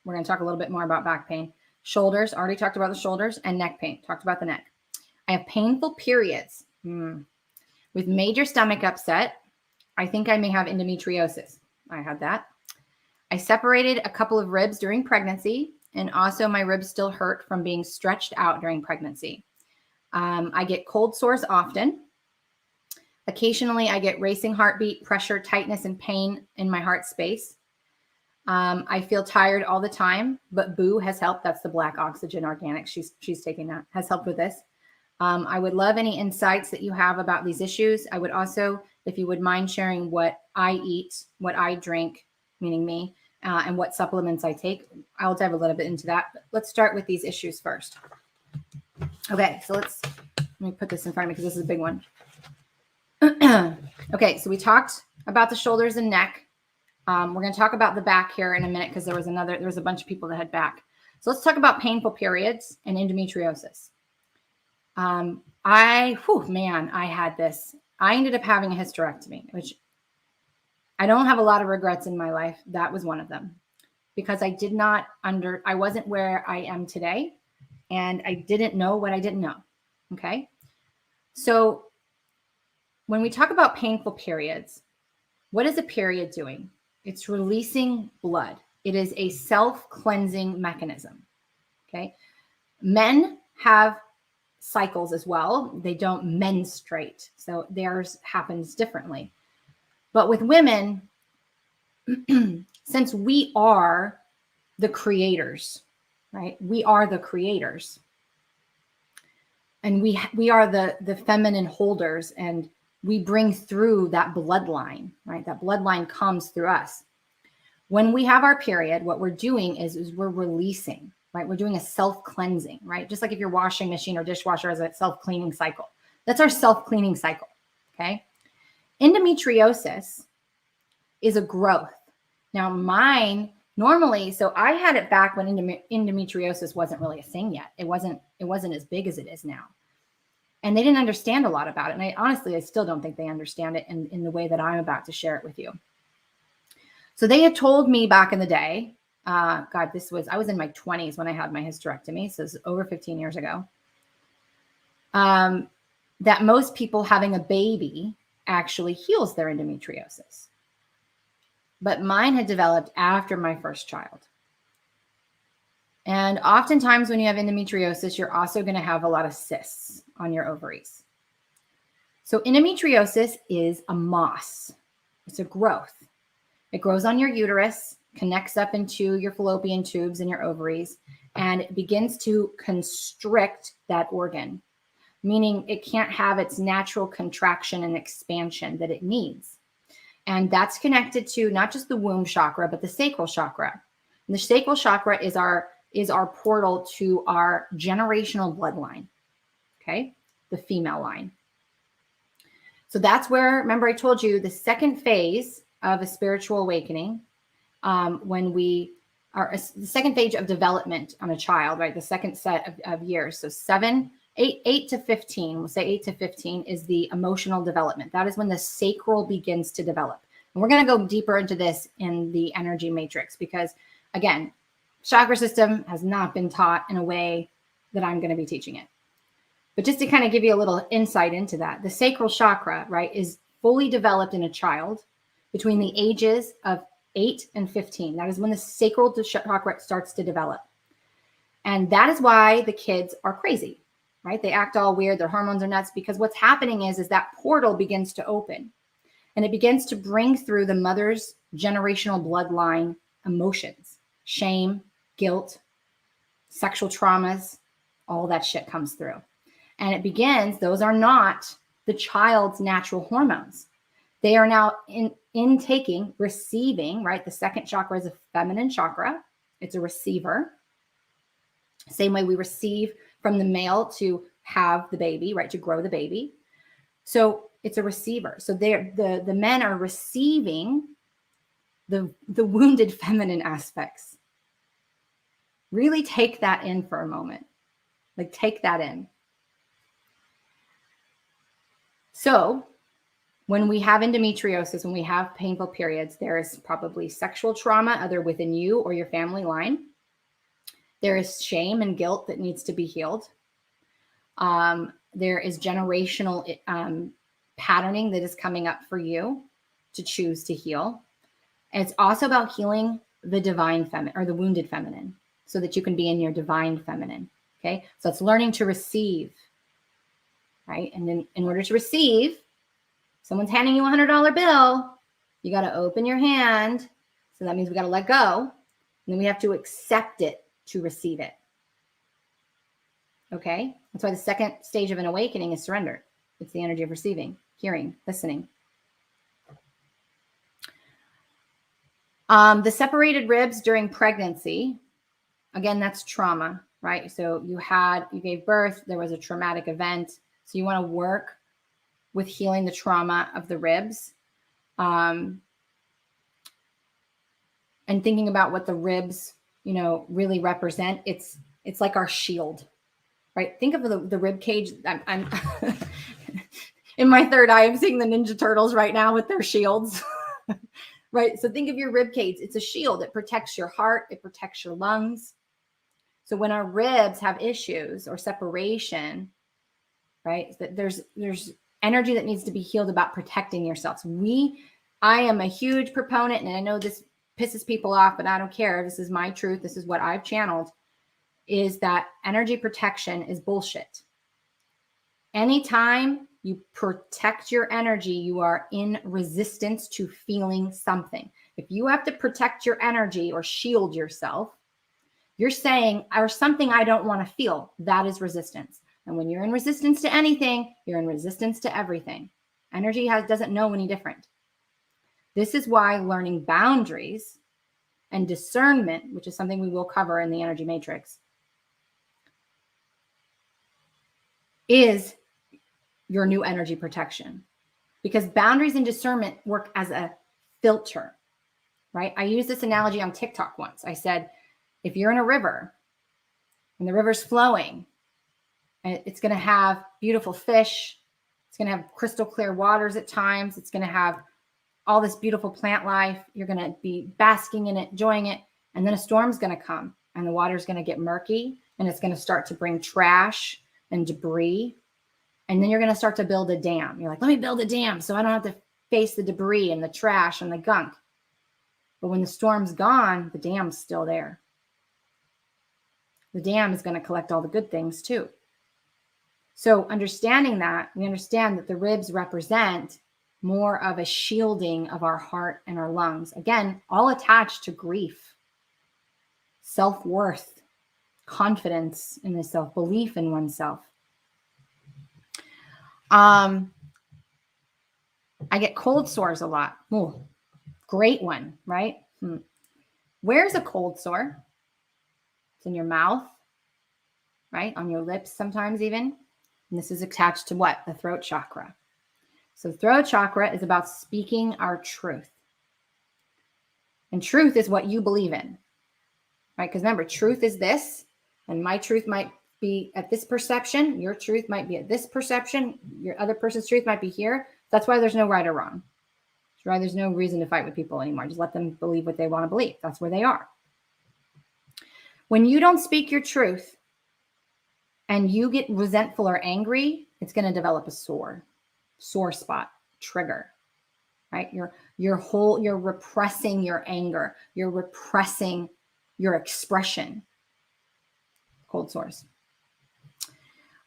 We're going to talk a little bit more about back pain. Shoulders, already talked about the shoulders, and neck pain, talked about the neck. I have painful periods with major stomach upset. I think I may have endometriosis. I had that. I separated a couple of ribs during pregnancy, and also my ribs still hurt from being stretched out during pregnancy. I get cold sores often. Occasionally, I get racing heartbeat, pressure, tightness, and pain in my heart space. I feel tired all the time, but Boo has helped. That's the Black Oxygen Organic. She's taking that, has helped with this. I would love any insights that you have about these issues. I would also, if you would mind sharing what I eat, what I drink, meaning me, and what supplements I take. I'll dive a little bit into that. But let's start with these issues first. Okay, so let me put this in front of me because this is a big one. Okay, so we talked about the shoulders and neck. We're going to talk about the back here in a minute, because there was a bunch of people that had back. So let's talk about painful periods and endometriosis. I had this. I ended up having a hysterectomy, which I don't have a lot of regrets in my life. That was one of them, because I wasn't where I am today, and I didn't know what I didn't know. Okay. So when we talk about painful periods, what is a period doing? It's releasing blood. It is a self-cleansing mechanism. Okay. Men have cycles as well. They don't menstruate. So theirs happens differently. But with women, since we are the creators, right? We are the creators. And we are the feminine holders, and we bring through that bloodline, right? That bloodline comes through us. When we have our period, what we're doing is we're releasing, right? We're doing a self-cleansing, right? Just like if your washing machine or dishwasher has a self-cleaning cycle. That's our self-cleaning cycle. Okay. Endometriosis is a growth. Now mine normally, so I had it back when endometriosis wasn't really a thing yet. It wasn't as big as it is now. And they didn't understand a lot about it. And I still don't think they understand it in the way that I'm about to share it with you. So they had told me back in the day, I was in my 20s when I had my hysterectomy. So this is over 15 years ago. That most people having a baby actually heals their endometriosis. But mine had developed after my first child. And oftentimes when you have endometriosis, you're also going to have a lot of cysts on your ovaries. So endometriosis is a moss. It's a growth. It grows on your uterus, connects up into your fallopian tubes and your ovaries, and it begins to constrict that organ, meaning it can't have its natural contraction and expansion that it needs. And that's connected to not just the womb chakra, but the sacral chakra. And the sacral chakra is our portal to our generational bloodline, okay? The female line. So that's where, remember I told you, the second phase of a spiritual awakening, when we are the second phase of development on a child, right? The second set of years. So 8 to 15, we'll say 8 to 15 is the emotional development. That is when the sacral begins to develop. And we're going to go deeper into this in the energy matrix because, again, chakra system has not been taught in a way that I'm going to be teaching it. But just to kind of give you a little insight into that, the sacral chakra, right, is fully developed in a child between the ages of 8 and 15. That is when the sacral chakra starts to develop. And that is why the kids are crazy, right? They act all weird. Their hormones are nuts because what's happening is that portal begins to open and it begins to bring through the mother's generational bloodline emotions, shame, guilt, sexual traumas, all that shit comes through. And it begins, those are not the child's natural hormones. They are now intaking, receiving, right? The second chakra is a feminine chakra. It's a receiver. Same way we receive from the male to have the baby, right? To grow the baby. So it's a receiver. So the men are receiving the wounded feminine aspects. Really take that in for a moment. Like take that in. So when we have endometriosis, when we have painful periods, there is probably sexual trauma either within you or your family line. There is shame and guilt that needs to be healed. There is generational patterning that is coming up for you to choose to heal. And it's also about healing the divine feminine or the wounded feminine so that you can be in your divine feminine. Okay. So it's learning to receive, right? And then in order to receive, someone's handing you a $100 bill, you got to open your hand. So that means we got to let go. And then we have to accept it to receive it. Okay. That's why the second stage of an awakening is surrender. It's the energy of receiving, hearing, listening. The separated ribs during pregnancy, again, that's trauma, right? So you gave birth, there was a traumatic event. So you want to work with healing the trauma of the ribs. And thinking about what the ribs, really represent. It's like our shield, right? Think of the rib cage. I'm in my third eye, I'm seeing the Ninja Turtles right now with their shields, right? So think of your rib cage. It's a shield. It protects your heart. It protects your lungs. So when our ribs have issues or separation, right, there's energy that needs to be healed about protecting yourself. So I am a huge proponent, and I know this pisses people off, but I don't care. This is my truth. This is what I've channeled, is that energy protection is bullshit. Anytime you protect your energy, you are in resistance to feeling something. If you have to protect your energy or shield yourself, you're saying, or something I don't want to feel. That is resistance. And when you're in resistance to anything, you're in resistance to everything. Energy doesn't know any different. This is why learning boundaries and discernment, which is something we will cover in the energy matrix, is your new energy protection. because boundaries and discernment work as a filter, right? I used this analogy on TikTok once. I said, if you're in a river and the river's flowing, it's going to have beautiful fish. It's going to have crystal clear waters at times. It's going to have all this beautiful plant life. You're going to be basking in it, enjoying it. And then a storm's going to come and the water's going to get murky and it's going to start to bring trash and debris. And then you're going to start to build a dam. You're like, let me build a dam so I don't have to face the debris and the trash and the gunk. But when the storm's gone, the dam's still there. The dam is going to collect all the good things too. So understanding that, we understand that the ribs represent more of a shielding of our heart and our lungs. Again, all attached to grief, self-worth, confidence in the self, belief in oneself. I get cold sores a lot. Ooh, great one, right? Where's a cold sore? It's in your mouth, right? On your lips sometimes even. And this is attached to what? The throat chakra. So the throat chakra is about speaking our truth. And truth is what you believe in, right? Because remember, truth is this, and my truth might be at this perception. Your truth might be at this perception. Your other person's truth might be here. That's why there's no right or wrong. That's why there's no reason to fight with people anymore. Just let them believe what they want to believe. That's where they are. When you don't speak your truth and you get resentful or angry, it's going to develop a sore spot, trigger, right? You're repressing your anger. You're repressing your expression. Cold sores.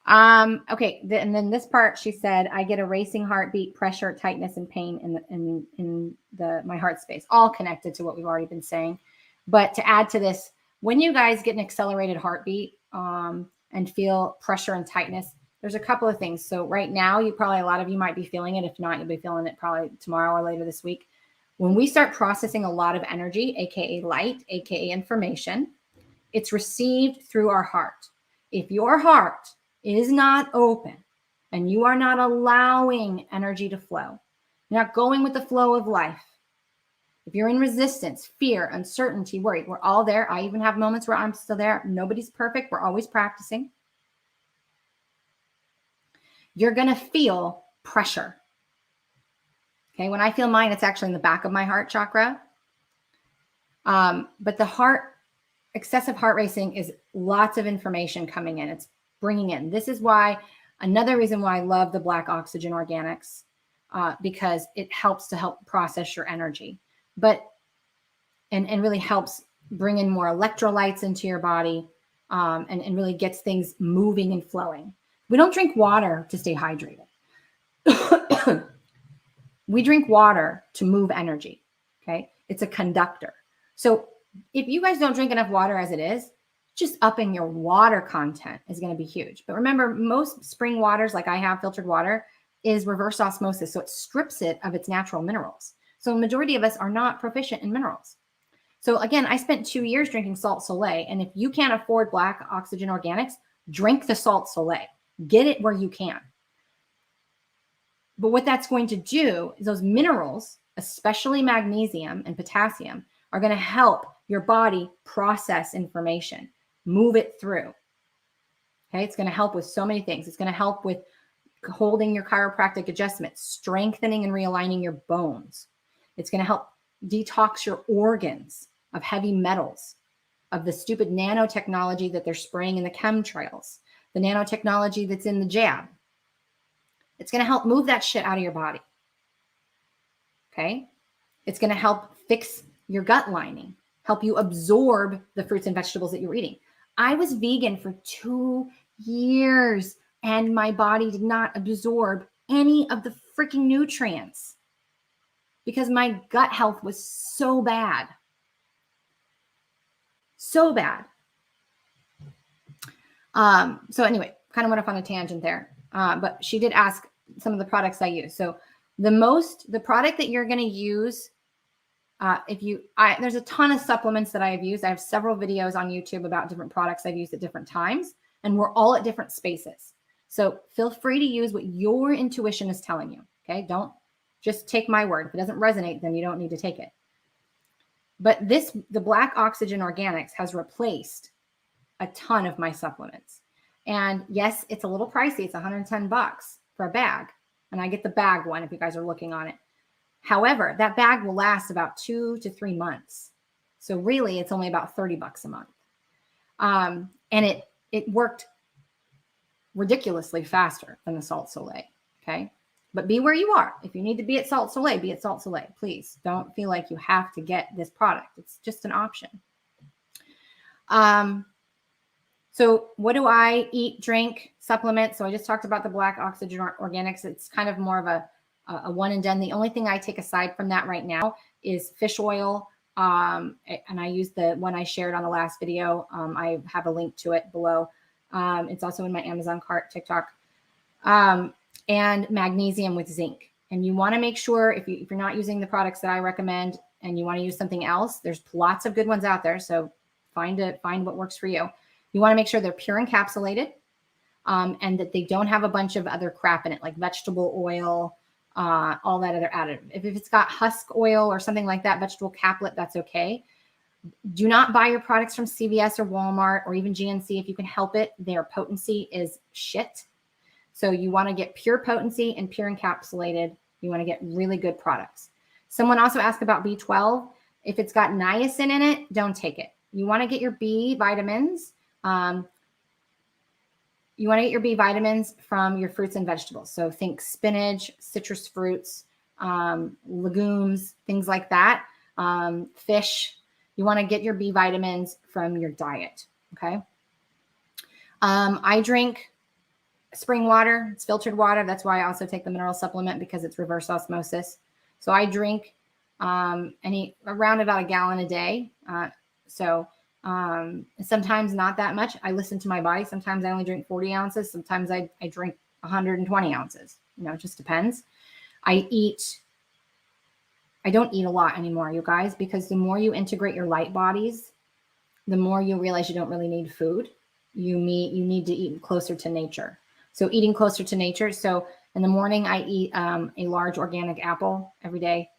Okay. And then this part, she said, I get a racing heartbeat, pressure, tightness, and pain in my heart space, all connected to what we've already been saying. But to add to this, when you guys get an accelerated heartbeat, and feel pressure and tightness, there's a couple of things. So right now, a lot of you might be feeling it. If not, you'll be feeling it probably tomorrow or later this week. When we start processing a lot of energy, AKA light, AKA information, it's received through our heart. If your heart is not open and you are not allowing energy to flow, you're not going with the flow of life. If you're in resistance, fear, uncertainty, worry, we're all there. I even have moments where I'm still there. Nobody's perfect. We're always practicing. You're going to feel pressure. Okay. When I feel mine, it's actually in the back of my heart chakra. But excessive heart racing is lots of information coming in. It's bringing in. This is another reason why I love the black oxygen organics, because it helps process your energy. And really helps bring in more electrolytes into your body, and really gets things moving and flowing. We don't drink water to stay hydrated. We drink water to move energy. Okay. It's a conductor. So if you guys don't drink enough water as it is, just upping your water content is going to be huge. But remember, most spring waters, like I have filtered water, is reverse osmosis. So it strips it of its natural minerals. So the majority of us are not proficient in minerals. So again, I spent 2 years drinking Salt Soleil. And if you can't afford black oxygen organics, drink the Salt Soleil. Get it where you can. But what that's going to do is those minerals, especially magnesium and potassium, are going to help your body process information, move it through. Okay, it's going to help with so many things. It's going to help with holding your chiropractic adjustments, strengthening and realigning your bones. It's going to help detox your organs of heavy metals, of the stupid nanotechnology that they're spraying in the chemtrails, the nanotechnology that's in the jab. It's going to help move that shit out of your body. Okay? It's going to help fix your gut lining, help you absorb the fruits and vegetables that you're eating. I was vegan for 2 years and my body did not absorb any of the freaking nutrients because my gut health was so bad. So bad. So anyway, kind of went off on a tangent there. But she did ask some of the products I use. So the product that you're going to use, there's a ton of supplements that I have used. I have several videos on YouTube about different products I've used at different times, and we're all at different spaces. So feel free to use what your intuition is telling you. Okay. Don't Just take my word. If it doesn't resonate, then you don't need to take it. But the Black Oxygen Organics has replaced a ton of my supplements. And yes, it's a little pricey. It's $110 for a bag. And I get the bag one if you guys are looking on it. However, that bag will last about 2 to 3 months. So really, it's only about $30 a month. And it worked ridiculously faster than the Salt Soleil. Okay. But be where you are. If you need to be at Salt Soleil, be at Salt Soleil. Please don't feel like you have to get this product. It's just an option. So what do I eat, drink, supplement? So I just talked about the Black Oxygen Organics. It's kind of more of a one and done. The only thing I take aside from that right now is fish oil. And I use the one I shared on the last video. I have a link to it below. It's also in my Amazon cart, TikTok. And magnesium with zinc. And you want to make sure if you're not using the products that I recommend and you want to use something else, there's lots of good ones out there. So find what works for you. You want to make sure they're pure encapsulated, and that they don't have a bunch of other crap in it, like vegetable oil, all that other additive. If it's got husk oil or something like that, vegetable caplet, that's okay. Do not buy your products from CVS or Walmart or even GNC if you can help it. Their potency is shit. So you want to get pure potency and pure encapsulated. You want to get really good products. Someone also asked about B12. If it's got niacin in it, don't take it. You want to get your B vitamins. You want to get your B vitamins from your fruits and vegetables. So think spinach, citrus fruits, legumes, things like that. Fish. You want to get your B vitamins from your diet. Okay. I drink spring water. It's filtered water. That's why I also take the mineral supplement, because it's reverse osmosis. So I drink around about a gallon a day. Sometimes not that much. I listen to my body. Sometimes I only drink 40 ounces. Sometimes I drink 120 ounces. It just depends. I don't eat a lot anymore, you guys, because the more you integrate your light bodies, the more you realize you don't really need food. You need to eat closer to nature. So eating closer to nature. So in the morning, I eat a large organic apple every day.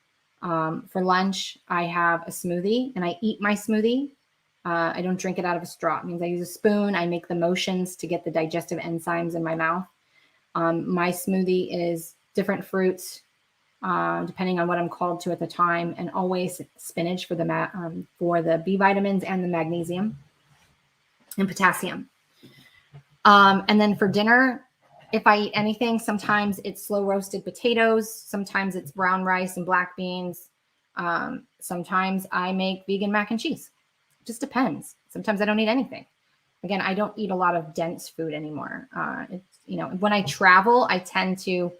For lunch, I have a smoothie, and I eat my smoothie. I don't drink it out of a straw. It means I use a spoon. I make the motions to get the digestive enzymes in my mouth. My smoothie is different fruits, depending on what I'm called to at the time, and always spinach for the B vitamins and the magnesium and potassium. And then for dinner, if I eat anything, sometimes it's slow roasted potatoes. Sometimes it's brown rice and black beans. Sometimes I make vegan mac and cheese. It just depends. Sometimes I don't eat anything. Again, I don't eat a lot of dense food anymore. When I travel, I tend to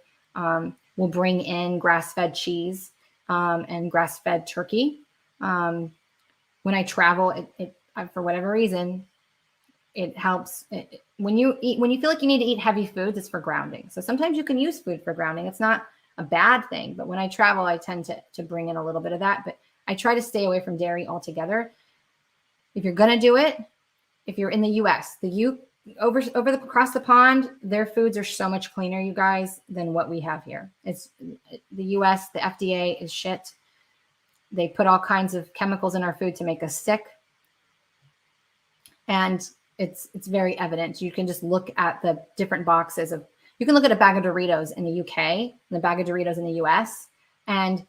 will bring in grass-fed cheese and grass-fed turkey. When I travel, for whatever reason, it helps. When you feel like you need to eat heavy foods, it's for grounding. So sometimes you can use food for grounding. It's not a bad thing, but when I travel, I tend to bring in a little bit of that. But I try to stay away from dairy altogether. If you're gonna do it, if you're in the U.S., across the pond, their foods are so much cleaner, you guys, than what we have here. It's the U.S. The FDA is shit. They put all kinds of chemicals in our food to make us sick, and it's very evident. You can just look at the different boxes you can look at a bag of Doritos in the UK and a bag of Doritos in the US, and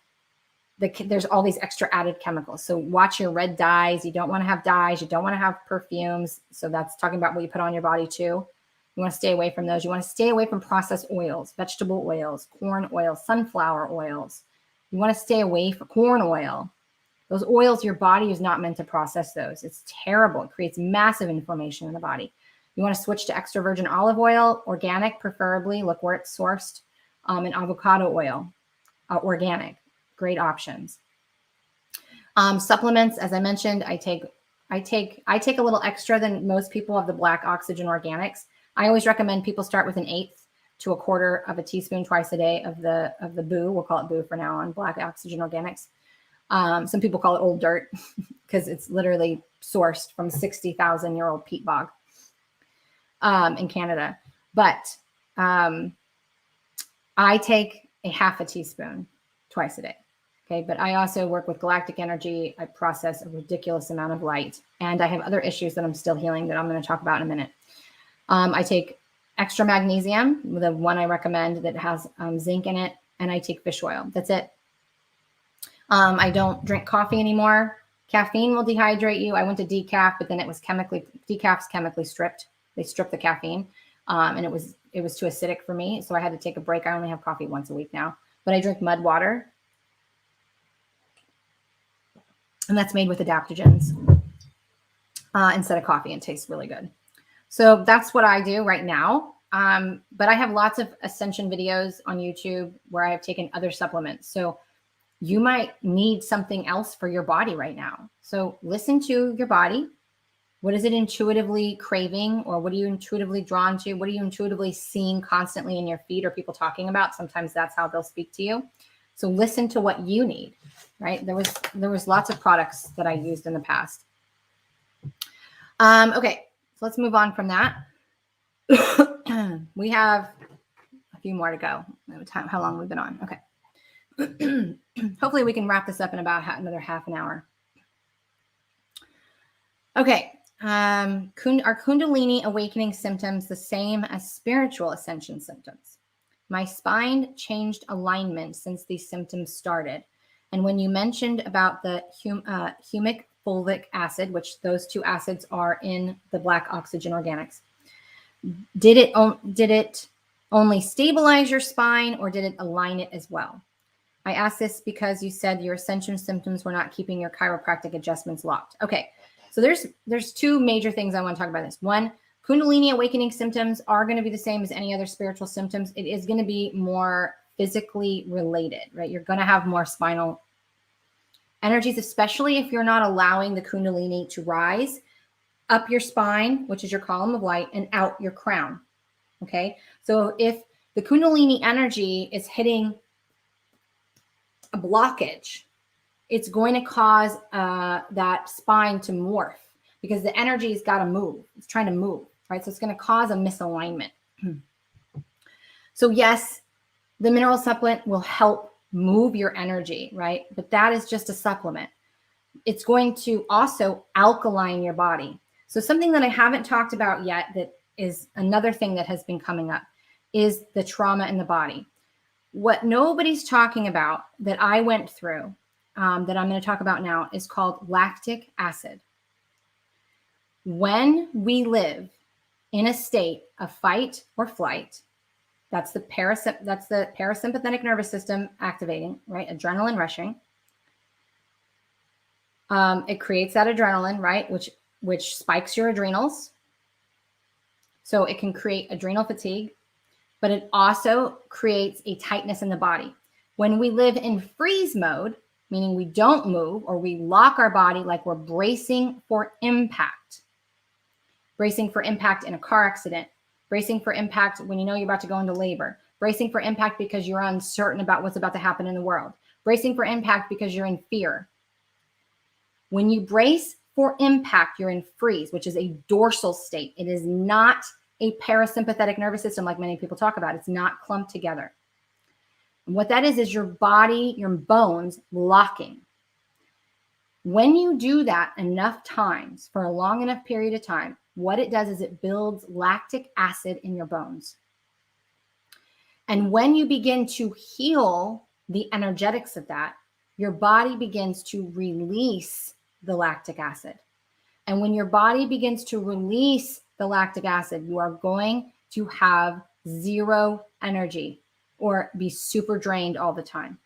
there's all these extra added chemicals. So watch your red dyes. You don't want to have dyes. You don't want to have perfumes. So that's talking about what you put on your body too. You want to stay away from those. You want to stay away from processed oils, vegetable oils, corn oil, sunflower oils. You want to stay away from corn oil. Those oils, your body is not meant to process those. It's terrible. It creates massive inflammation in the body. You want to switch to extra virgin olive oil, organic preferably. Look where it's sourced. And avocado oil, organic. Great options. Supplements, as I mentioned, I take a little extra than most people of the Black Oxygen Organics. I always recommend people start with 1/8 to 1/4 of a teaspoon twice a day of the boo. We'll call it boo for now on Black Oxygen Organics. Some people call it old dirt because it's literally sourced from 60,000-year-old peat bog in Canada. But I take a 1/2 teaspoon twice a day. Okay, but I also work with galactic energy. I process a ridiculous amount of light, and I have other issues that I'm still healing that I'm going to talk about in a minute. I take extra magnesium, the one I recommend that has zinc in it, and I take fish oil. That's it. I don't drink coffee anymore. Caffeine will dehydrate you. I went to decaf, but then decaf's chemically stripped. They stripped the caffeine, and it was too acidic for me, so I had to take a break. I only have coffee once a week now, but I drink mud water, and that's made with adaptogens instead of coffee, and tastes really good. So that's what I do right now. But I have lots of Ascension videos on YouTube where I've taken other supplements. So you might need something else for your body right now. So listen to your body. What is it intuitively craving, or what are you intuitively drawn to? What are you intuitively seeing constantly in your feed or people talking about? Sometimes that's how they'll speak to you. So listen to what you need, right? There was lots of products that I used in the past. Okay, so let's move on from that. We have a few more to go. How long we've been on? Okay. Hopefully we can wrap this up in about another half an hour. Okay. Are Kundalini awakening symptoms the same as spiritual ascension symptoms? My spine changed alignment since these symptoms started. And when you mentioned about the humic fulvic acid, which those two acids are in the black oxygen organics, did it only stabilize your spine, or did it align it as well? I asked this because you said your ascension symptoms were not keeping your chiropractic adjustments locked. Okay, so there's two major things I want to talk about this. One, Kundalini awakening symptoms are going to be the same as any other spiritual symptoms. It is going to be more physically related, right? You're going to have more spinal energies, especially if you're not allowing the Kundalini to rise up your spine, which is your column of light, and out your crown. Okay, so if the Kundalini energy is hitting a blockage, it's going to cause that spine to morph, because the energy's got to move. It's trying to move, right? So it's going to cause a misalignment. So yes, the mineral supplement will help move your energy, right? But that is just a supplement. It's going to also alkaline your body. So something that I haven't talked about yet, that is another thing that has been coming up, is the trauma in the body. What nobody's talking about that I went through, that I'm going to talk about now, is called lactic acid. When we live in a state of fight or flight, that's the parasympathetic nervous system activating, right? Adrenaline rushing. It creates that adrenaline, right? Which spikes your adrenals. So it can create adrenal fatigue, but it also creates a tightness in the body. When we live in freeze mode, meaning we don't move, or we lock our body like we're bracing for impact in a car accident, bracing for impact when you know you're about to go into labor, bracing for impact because you're uncertain about what's about to happen in the world, bracing for impact because you're in fear. When you brace for impact, you're in freeze, which is a dorsal state. It is not a parasympathetic nervous system like many people talk about. It's not clumped together. And what that is your body, your bones locking. When you do that enough times for a long enough period of time, what it does is it builds lactic acid in your bones. And when you begin to heal the energetics of that, your body begins to release the lactic acid. And when your body begins to release the lactic acid, you are going to have zero energy or be super drained all the time.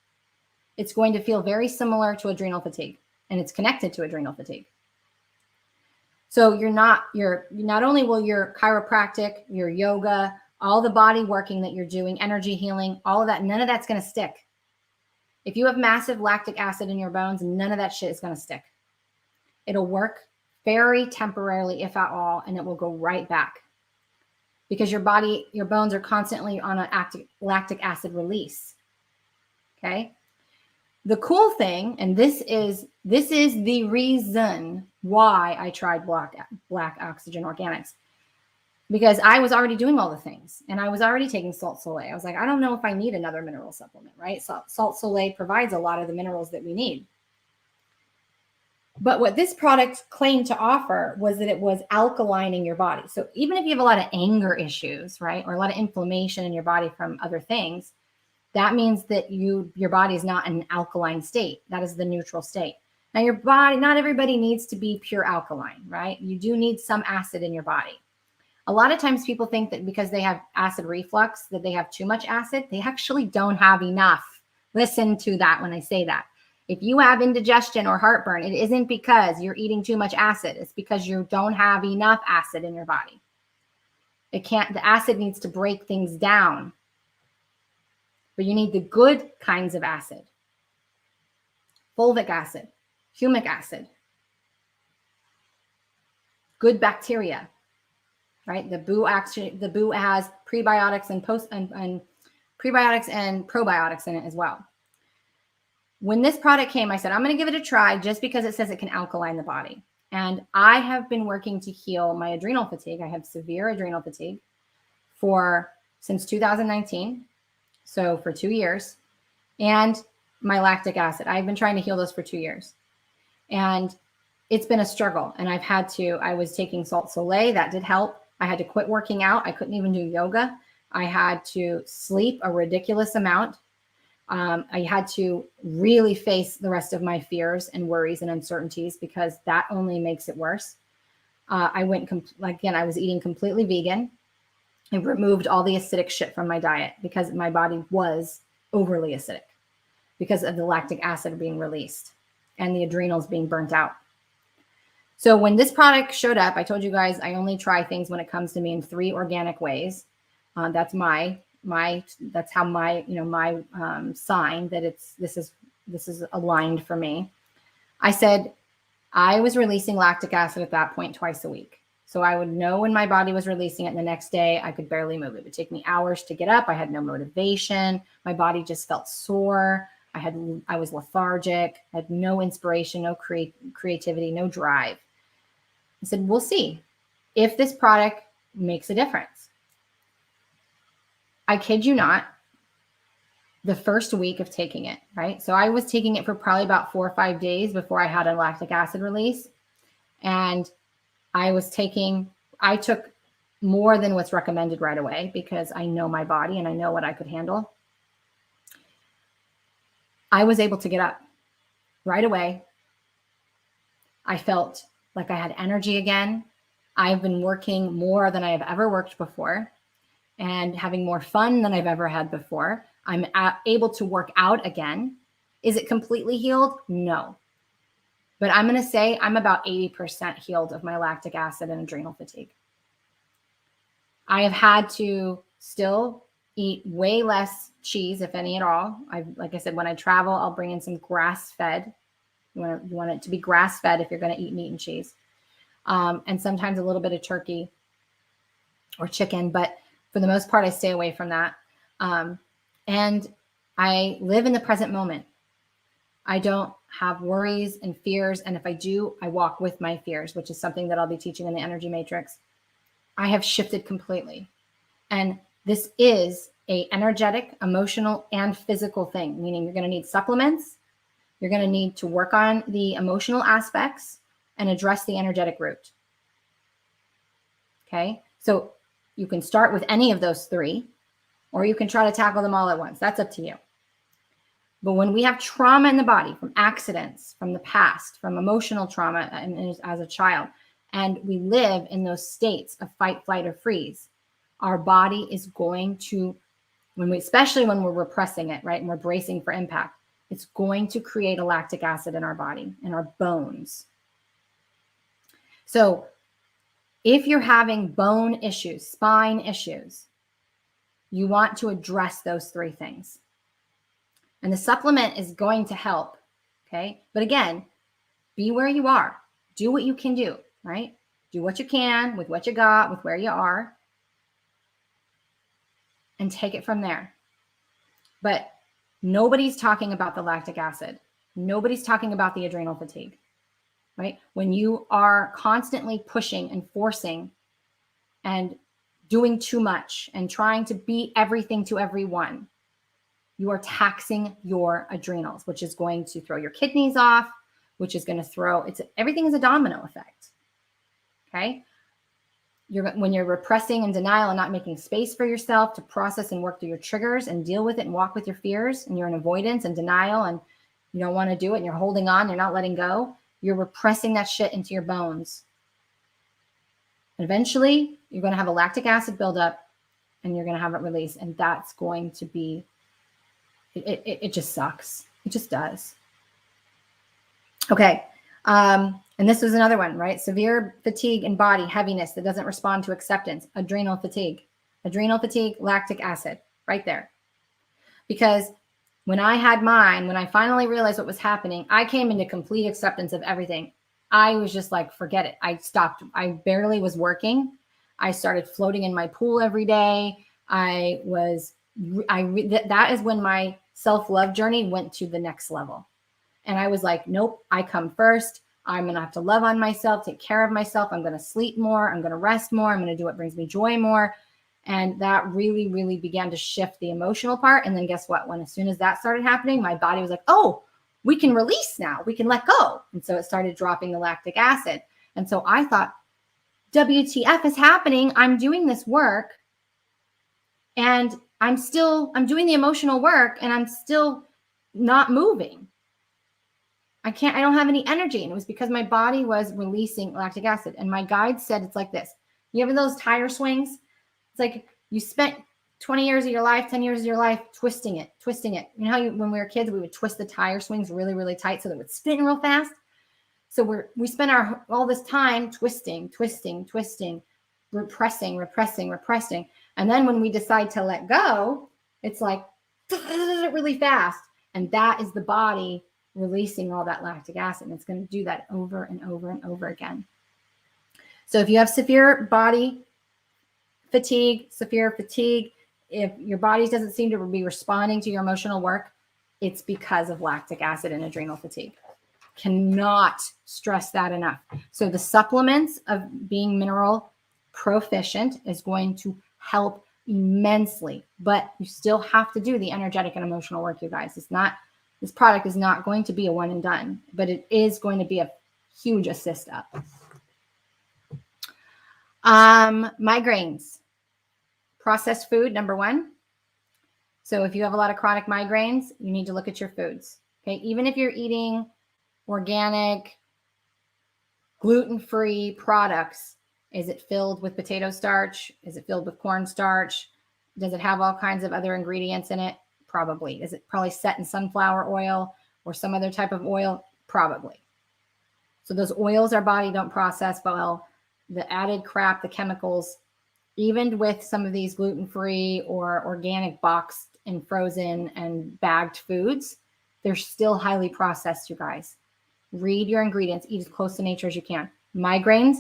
It's going to feel very similar to adrenal fatigue, and it's connected to adrenal fatigue. So not only will your chiropractic, your yoga, all the body working that you're doing, energy healing, all of that, none of that's going to stick. If you have massive lactic acid in your bones, none of that shit is going to stick. It'll work very temporarily, if at all, and it will go right back, because your bones are constantly on an active lactic acid release. Okay. The cool thing, and this is the reason why I tried black oxygen organics. because I was already doing all the things and I was already taking Salt Soleil. I was like, I don't know if I need another mineral supplement, right? Salt Soleil provides a lot of the minerals that we need. But what this product claimed to offer was that it was alkalining your body. So even if you have a lot of anger issues, right, or a lot of inflammation in your body from other things, that means that your body is not in an alkaline state. That is the neutral state. Now your body, not everybody needs to be pure alkaline, right? You do need some acid in your body. A lot of times people think that because they have acid reflux, that they have too much acid. They actually don't have enough. Listen to that when I say that. If you have indigestion or heartburn, it isn't because you're eating too much acid. It's because you don't have enough acid in your body. The acid needs to break things down. But you need the good kinds of acid. Fulvic acid, humic acid, good bacteria, right? The boo has prebiotics and prebiotics and probiotics in it as well. When this product came, I said, I'm going to give it a try just because it says it can alkaline the body. And I have been working to heal my adrenal fatigue. I have severe adrenal fatigue since 2019. So for 2 years. And my lactic acid. I've been trying to heal those for 2 years. And it's been a struggle. And I was taking Salt Soleil. That did help. I had to quit working out. I couldn't even do yoga. I had to sleep a ridiculous amount. I had to really face the rest of my fears and worries and uncertainties because that only makes it worse. I was eating completely vegan. I removed all the acidic shit from my diet because my body was overly acidic because of the lactic acid being released and the adrenals being burnt out. So when this product showed up, I told you guys I only try things when it comes to me in 3 organic ways. That's that's how my sign that this is aligned for me. I said I was releasing lactic acid at that point twice a week. So I would know when my body was releasing it, and the next day I could barely move. It would take me hours to get up. I had no motivation. My body just felt sore. I was lethargic. I had no inspiration, no creativity, no drive. I said, we'll see if this product makes a difference. I kid you not, the first week of taking it, right? So I was taking it for probably about 4 or 5 days before I had a lactic acid release. And I took more than what's recommended right away because I know my body and I know what I could handle. I was able to get up right away. I felt like I had energy again. I've been working more than I have ever worked before and having more fun than I've ever had before. I'm able to work out again. Is it completely healed? No. But I'm going to say I'm about 80% healed of my lactic acid and adrenal fatigue. I have had to still eat way less cheese, if any at all. Like I said, when I travel, I'll bring in some grass-fed. You want it to be grass-fed if you're going to eat meat and cheese. And sometimes a little bit of turkey or chicken. But for the most part, I stay away from that. And I live in the present moment. I don't have worries and fears. And if I do, I walk with my fears, which is something that I'll be teaching in the Energy Matrix. I have shifted completely. And this is an energetic, emotional, and physical thing, meaning you're going to need supplements. You're going to need to work on the emotional aspects and address the energetic root. Okay. So you can start with any of those 3, or you can try to tackle them all at once. That's up to you. But when we have trauma in the body from accidents, from the past, from emotional trauma as a child, and we live in those states of fight, flight, or freeze, our body is going to, especially when we're repressing it, right, and we're bracing for impact, it's going to create a lactic acid in our body, in our bones. So if you're having bone issues, spine issues, you want to address those 3 things. And the supplement is going to help, okay? But again, be where you are. Do what you can do, right? Do what you can with what you got, with where you are, and take it from there. But nobody's talking about the lactic acid. Nobody's talking about the adrenal fatigue, right? When you are constantly pushing and forcing and doing too much and trying to be everything to everyone, you are taxing your adrenals, which is going to throw your kidneys off, which is going to everything is a domino effect. Okay. When you're repressing and denial and not making space for yourself to process and work through your triggers and deal with it and walk with your fears, and you're in avoidance and denial and you don't want to do it and you're holding on, you're not letting go, you're repressing that shit into your bones. And eventually you're going to have a lactic acid buildup and you're going to have it release. And that's going to be, it just sucks. It just does. Okay. And this was another one, right? Severe fatigue in body, heaviness that doesn't respond to acceptance, adrenal fatigue, lactic acid, right there. Because when I had mine, when I finally realized what was happening, I came into complete acceptance of everything. I was just like, forget it. I stopped. I barely was working. I started floating in my pool every day. That is when my self-love journey went to the next level. And I was like, nope, I come first. I'm going to have to love on myself, take care of myself. I'm going to sleep more. I'm going to rest more. I'm going to do what brings me joy more. And that really, really began to shift the emotional part. And then guess what? As soon as that started happening, my body was like, oh, we can release now. We can let go. And so it started dropping the lactic acid. And so I thought, WTF is happening? I'm doing this work and I'm doing the emotional work and I'm still not moving. I don't have any energy. And it was because my body was releasing lactic acid. And my guide said, it's like this. You have those tire swings? It's like you spent 20 years of your life, 10 years of your life, twisting it. You know how when we were kids, we would twist the tire swings really, really tight so that it would spin real fast. So we spend all this time twisting, repressing. And then when we decide to let go, it's like really fast. And that is the body releasing all that lactic acid. And it's going to do that over and over and over again. So if you have severe body fatigue, if your body doesn't seem to be responding to your emotional work, it's because of lactic acid and adrenal fatigue. Cannot stress that enough. So the supplements of being mineral proficient is going to help immensely, but you still have to do the energetic and emotional work, you guys. This product is not going to be a one and done, but it is going to be a huge assist up. Migraines, processed food, number one. So if you have a lot of chronic migraines, you need to look at your foods. Okay. Even if you're eating organic, gluten-free products, is it filled with potato starch? Is it filled with cornstarch? Does it have all kinds of other ingredients in it? Probably. Is it probably set in sunflower oil or some other type of oil? Probably. So those oils our body don't process well. The added crap, the chemicals, even with some of these gluten-free or organic boxed and frozen and bagged foods, they're still highly processed, you guys. Read your ingredients, eat as close to nature as you can. Migraines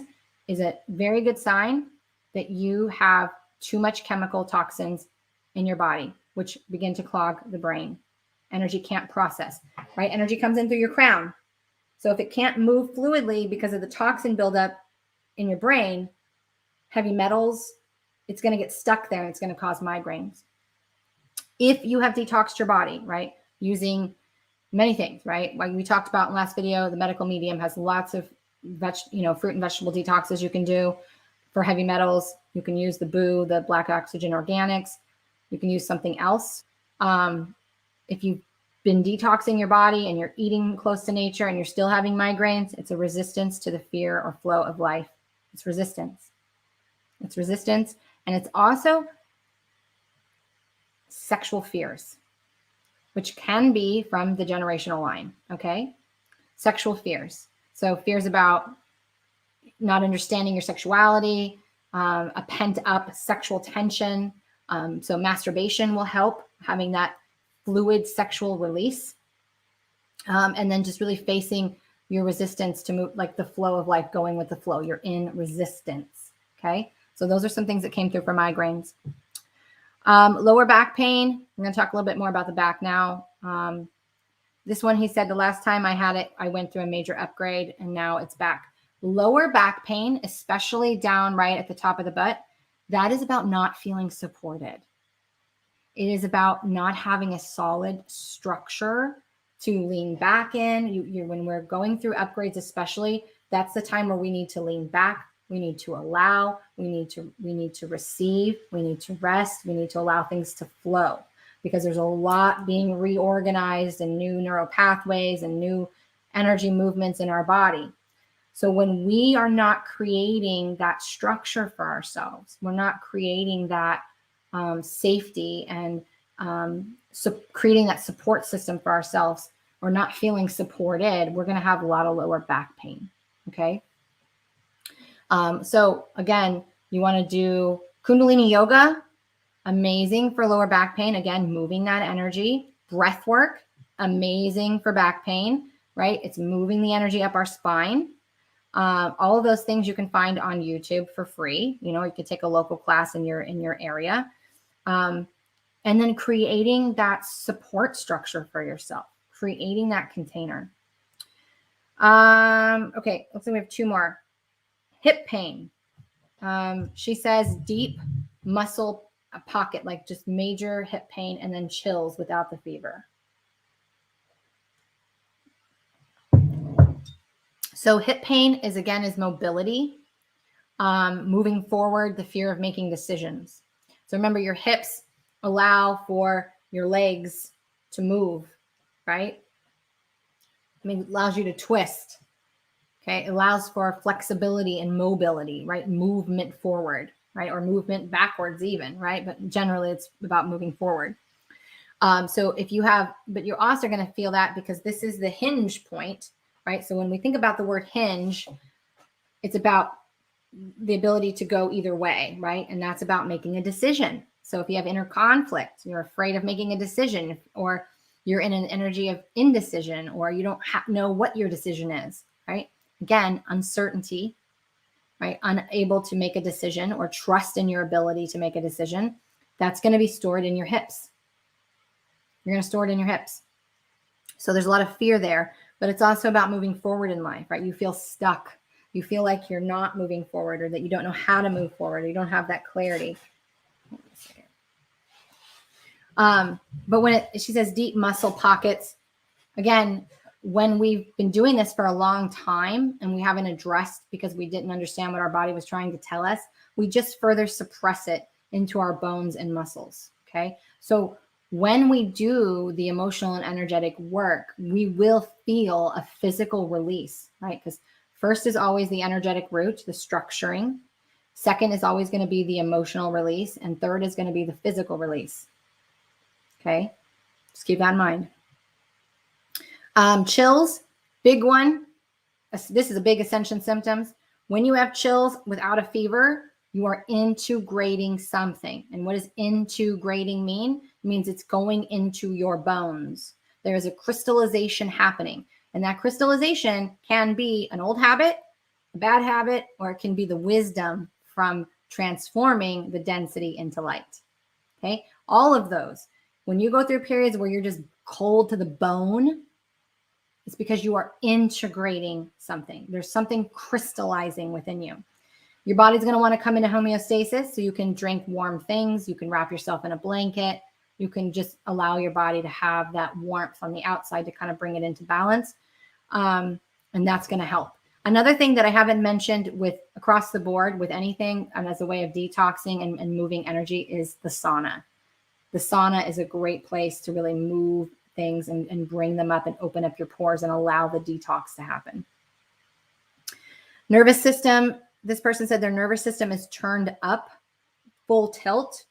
is a very good sign that you have too much chemical toxins in your body, which begin to clog the brain. Energy can't process, right? Energy comes in through your crown. So if it can't move fluidly because of the toxin buildup in your brain, heavy metals, it's going to get stuck there and it's going to cause migraines. If you have detoxed your body, right, using many things, right? Like we talked about in the last video, the medical medium has lots of fruit and vegetable detoxes you can do for heavy metals. You can use the BOO, the black oxygen organics. You can use something else. If you've been detoxing your body and you're eating close to nature and you're still having migraines, it's a resistance to the fear or flow of life. It's resistance. And it's also sexual fears, which can be from the generational line. Okay. Sexual fears. So fears about not understanding your sexuality, a pent up sexual tension. So masturbation will help, having that fluid sexual release. And then just really facing your resistance to move, like the flow of life, going with the flow. You're in resistance. Okay. So those are some things that came through for migraines. Lower back pain. I'm going to talk a little bit more about the back now. This one, he said, the last time I had it, I went through a major upgrade and now it's back. Lower back pain, especially down right at the top of the butt, that is about not feeling supported. It is about not having a solid structure to lean back in. When we're going through upgrades, especially, that's the time where we need to lean back. We need to allow. We need to receive. We need to rest. We need to allow things to flow, because there's a lot being reorganized and new neural pathways and new energy movements in our body. So when we are not creating that structure for ourselves, we're not creating that safety and creating that support system for ourselves, or not feeling supported, we're going to have a lot of lower back pain. Okay. So again, you want to do Kundalini yoga, amazing for lower back pain. Again, moving that energy. Breath work, amazing for back pain, right? It's moving the energy up our spine. All of those things you can find on YouTube for free. You know, you could take a local class in your area. And then creating that support structure for yourself, creating that container. Okay, looks like we have two more. Hip pain. She says deep muscle pocket, like just major hip pain, and then chills without the fever. So hip pain is mobility, moving forward, the fear of making decisions. So remember, your hips allow for your legs to move, right? I mean, it allows you to twist. Okay, it allows for flexibility and mobility, right? Movement forward, right? Or movement backwards even, right? But generally it's about moving forward. So if you have, but you're also going to feel that because this is the hinge point, right? So when we think about the word hinge, it's about the ability to go either way, right? And that's about making a decision. So if you have inner conflict, you're afraid of making a decision, or you're in an energy of indecision, or you don't know what your decision is, right? Again, uncertainty, right? Unable to make a decision or trust in your ability to make a decision. That's going to be stored in your hips. You're going to store it in your hips. So there's a lot of fear there, but it's also about moving forward in life, right? You feel stuck. You feel like you're not moving forward, or that you don't know how to move forward. Or you don't have that clarity. But when she says deep muscle pockets, again, when we've been doing this for a long time and we haven't addressed because we didn't understand what our body was trying to tell us, we just further suppress it into our bones and muscles. Okay. So when we do the emotional and energetic work, we will feel a physical release, right? Because first is always the energetic root, the structuring. Second is always going to be the emotional release. And third is going to be the physical release. Okay. Just keep that in mind. Chills, big one. This is a big Ascension symptoms. When you have chills without a fever, you are integrating something. And what does integrating mean? It means it's going into your bones. There is a crystallization happening. And that crystallization can be an old habit, a bad habit, or it can be the wisdom from transforming the density into light. Okay. All of those. When you go through periods where you're just cold to the bone, it's because you are integrating something. There's something crystallizing within you. Your body's going to want to come into homeostasis, so you can drink warm things. You can wrap yourself in a blanket. You can just allow your body to have that warmth on the outside to kind of bring it into balance. And that's going to help. Another thing that I haven't mentioned with across the board with anything as a way of detoxing and moving energy is the sauna. The sauna is a great place to really move things and bring them up and open up your pores and allow the detox to happen. Nervous system. This person said their nervous system is turned up, full tilt,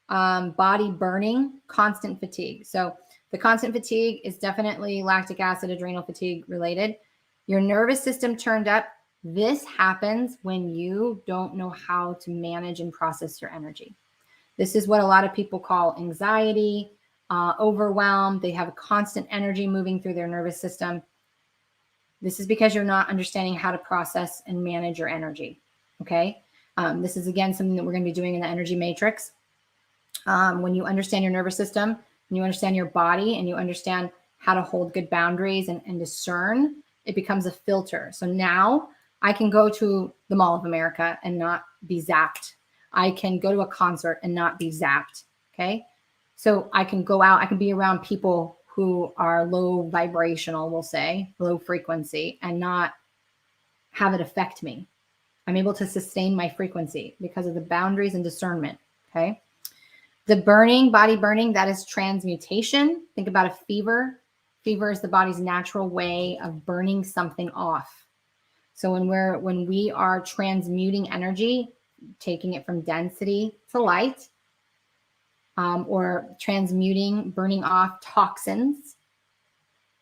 body burning, constant fatigue. So the constant fatigue is definitely lactic acid, adrenal fatigue related. Your nervous system turned up. This happens when you don't know how to manage and process your energy. This is what a lot of people call anxiety, overwhelm. They have a constant energy moving through their nervous system. This is because you're not understanding how to process and manage your energy. Okay. This is again something that we're going to be doing in the energy matrix. When you understand your nervous system, and you understand your body, and you understand how to hold good boundaries and discern, it becomes a filter. So now I can go to the Mall of America and not be zapped. I can go to a concert and not be zapped. Okay. So I can go out, I can be around people who are low vibrational, we'll say, low frequency, and not have it affect me. I'm able to sustain my frequency because of the boundaries and discernment. Okay. The burning, body burning, that is transmutation. Think about a fever. Fever is the body's natural way of burning something off. So when we are transmuting energy, taking it from density to light, or transmuting, burning off toxins,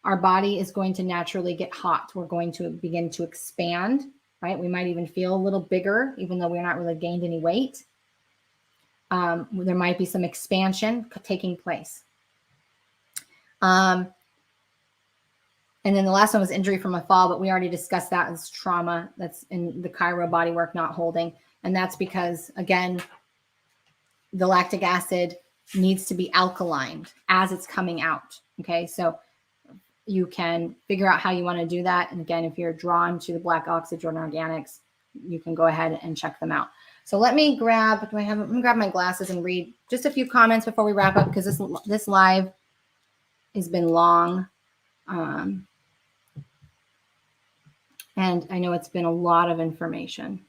our body is going to naturally get hot. We're going to begin to expand, right? We might even feel a little bigger, even though we're not really gained any weight. There might be some expansion taking place. And then the last one was injury from a fall, but we already discussed that as trauma. That's in the chiro body work, not holding. And that's because, again, the lactic acid needs to be alkalined as it's coming out. Okay, so you can figure out how you want to do that. And again, if you're drawn to the black oxygen organics, you can go ahead and check them out. So let me grab, let me grab my glasses and read just a few comments before we wrap up, because this live has been long. And I know it's been a lot of information,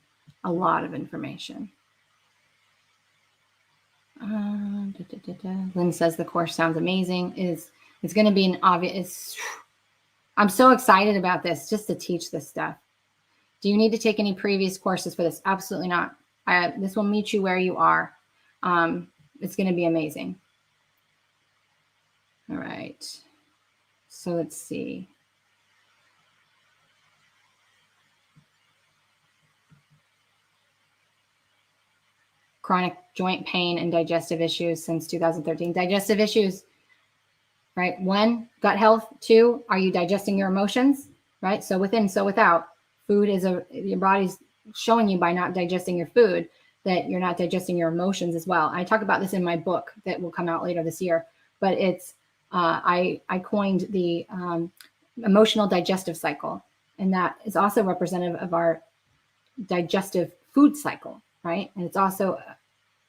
Lynn says the course sounds amazing. It's going to be an obvious. I'm so excited about this, just to teach this stuff. Do you need to take any previous courses for this? Absolutely not. This will meet you where you are. It's going to be amazing. All right. So let's see. Chronic joint pain and digestive issues since 2013. Digestive issues, right? 1, gut health. 2, are you digesting your emotions, right? So within, so without. Food is your body's showing you by not digesting your food that you're not digesting your emotions as well. I talk about this in my book that will come out later this year, but it's, I coined the emotional digestive cycle, and that is also representative of our digestive food cycle, right? And it's also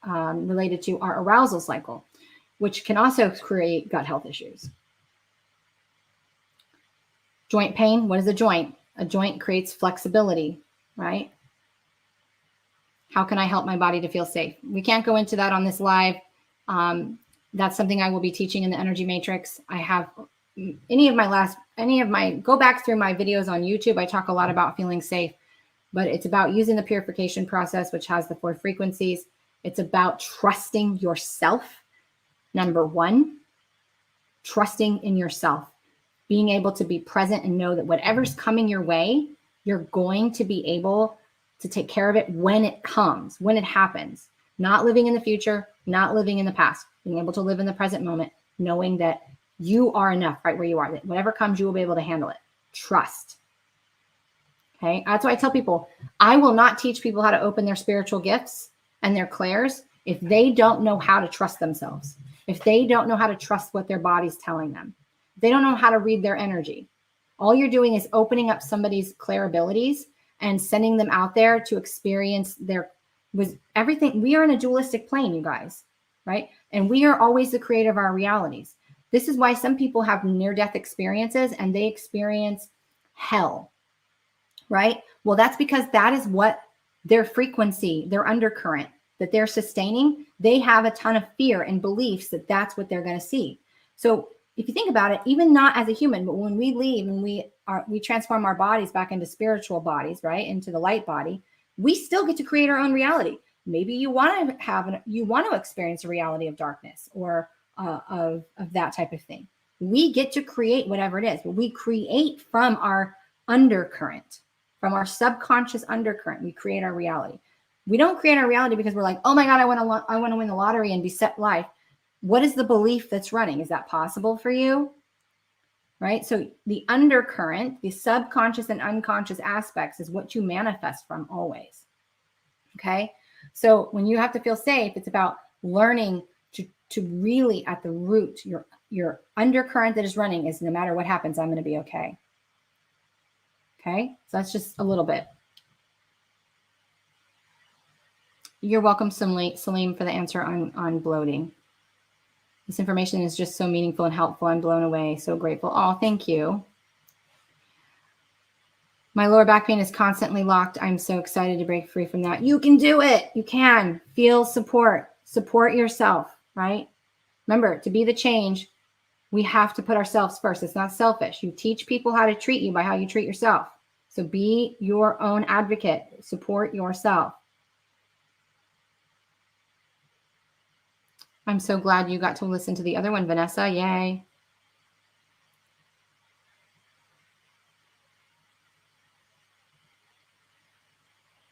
related to our arousal cycle, which can also create gut health issues. Joint pain, what is a joint? A joint creates flexibility, right? How can I help my body to feel safe? We can't go into that on this live. That's something I will be teaching in the Energy Matrix. I have go back through my videos on YouTube. I talk a lot about feeling safe, but it's about using the purification process, which has the 4 frequencies. It's about trusting yourself. Number 1, trusting in yourself, being able to be present and know that whatever's coming your way, you're going to be able to take care of it when it comes, when it happens. Not living in the future, not living in the past, being able to live in the present moment, knowing that you are enough right where you are, that whatever comes, you will be able to handle it. Trust. Okay, that's why I tell people, I will not teach people how to open their spiritual gifts and their clairs if they don't know how to trust themselves, if they don't know how to trust what their body's telling them, if they don't know how to read their energy. All you're doing is opening up somebody's clair abilities and sending them out there to experience with everything. We are in a dualistic plane, you guys, right? And we are always the creator of our realities. This is why some people have near-death experiences and they experience hell, right? Well, that's because that is what their frequency, their undercurrent that they're sustaining. They have a ton of fear and beliefs that that's what they're going to see. So if you think about it, even not as a human, but when we leave and we transform our bodies back into spiritual bodies, right? Into the light body, we still get to create our own reality. Maybe you want to experience a reality of darkness or of that type of thing. We get to create whatever it is, but we create from our undercurrent, from our subconscious undercurrent. We create our reality. We don't create our reality because we're like, oh my God, I want to win the lottery and be set life. What is the belief that's running? Is that possible for you? Right? So the undercurrent, the subconscious and unconscious aspects is what you manifest from always. Okay? So when you have to feel safe, it's about learning to really at the root, your undercurrent that is running is no matter what happens, I'm going to be okay. Okay? So that's just a little bit. You're welcome, Salim, for the answer on bloating. This information is just so meaningful and helpful. I'm blown away. So grateful. Oh, thank you. My lower back pain is constantly locked. I'm so excited to break free from that. You can do it. You can. Feel support. Support yourself, right? Remember, to be the change, we have to put ourselves first. It's not selfish. You teach people how to treat you by how you treat yourself. So be your own advocate. Support yourself. I'm so glad you got to listen to the other one, Vanessa. Yay.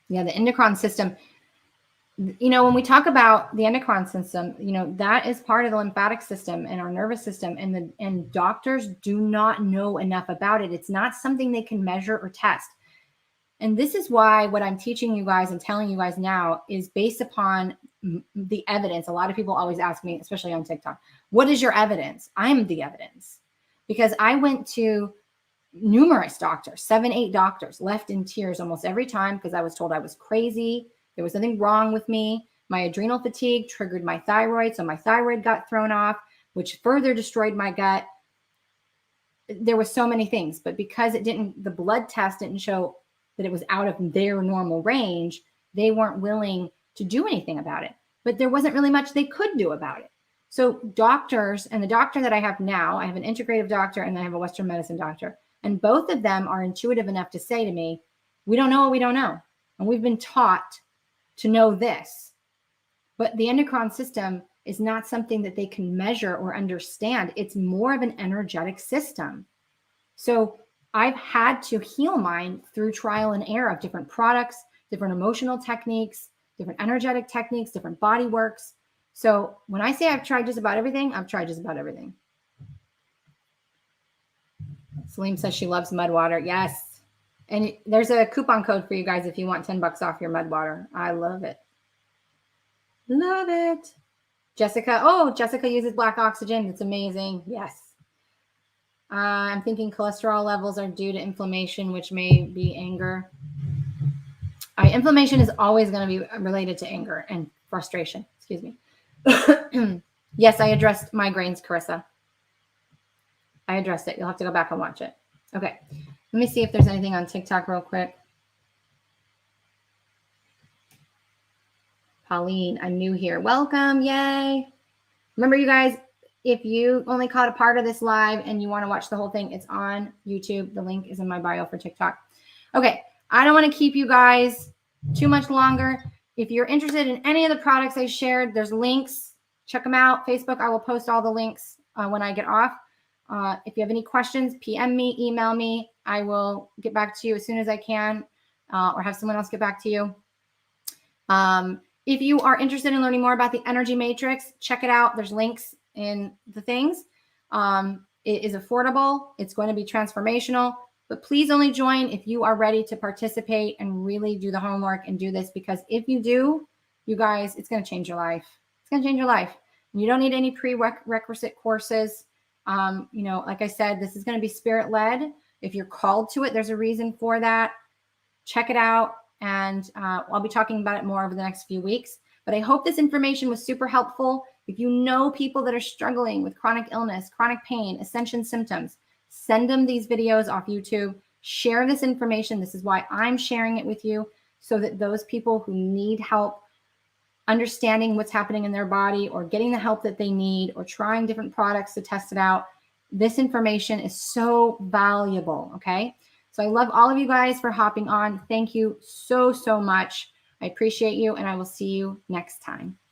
Yeah, the endocrine system. You know, when we talk about the endocrine system, you know, that is part of the lymphatic system and our nervous system, and doctors do not know enough about it. It's not something they can measure or test. And this is why what I'm teaching you guys and telling you guys now is based upon the evidence. A lot of people always ask me, especially on TikTok, what is your evidence? I'm the evidence, because I went to numerous doctors, 7, 8 doctors, left in tears almost every time because I was told I was crazy. There was nothing wrong with me. My adrenal fatigue triggered my thyroid. So my thyroid got thrown off, which further destroyed my gut. There were so many things, but because the blood test didn't show that it was out of their normal range, they weren't willing to do anything about it. But there wasn't really much they could do about it. So doctors, and the doctor that I have now, I have an integrative doctor and I have a Western medicine doctor. And both of them are intuitive enough to say to me, we don't know what we don't know. And we've been taught to know this. But the endocrine system is not something that they can measure or understand. It's more of an energetic system. So I've had to heal mine through trial and error of different products, different emotional techniques, different energetic techniques, different body works. So when I say I've tried just about everything, I've tried just about everything. Salim says she loves mud water. Yes. And there's a coupon code for you guys if you want $10 off your mud water. I love it. Love it. Jessica. Oh, Jessica uses black oxygen. It's amazing. Yes. I'm thinking cholesterol levels are due to inflammation, which may be anger. Inflammation is always going to be related to anger and frustration. Excuse me. Yes, I addressed migraines, Carissa. I addressed it. You'll have to go back and watch it. Okay. Let me see if there's anything on TikTok real quick. Pauline, I'm new here. Welcome. Yay. Remember, you guys, if you only caught a part of this live and you want to watch the whole thing, it's on YouTube. The link is in my bio for TikTok. Okay. I don't want to keep you guys too much longer. If you're interested in any of the products I shared, there's links. Check them out. Facebook, I will post all the links when I get off. If you have any questions, PM me, email me. I will get back to you as soon as I can, or have someone else get back to you. If you are interested in learning more about the energy matrix, check it out. There's links in the things. It is affordable. It's going to be transformational, but please only join if you are ready to participate and really do the homework and do this, because if you do, you guys, it's going to change your life. It's going to change your life. And you don't need any prerequisite courses. You know, like I said, this is going to be spirit-led. If you're called to it, there's a reason for that. Check it out. And I'll be talking about it more over the next few weeks. But I hope this information was super helpful. If you know people that are struggling with chronic illness, chronic pain, Ascension Symptoms, send them these videos off YouTube. Share this information. This is why I'm sharing it with you, so that those people who need help understanding what's happening in their body, or getting the help that they need, or trying different products to test it out, this information is so valuable. Okay. So I love all of you guys for hopping on. Thank you so, so much. I appreciate you, and I will see you next time.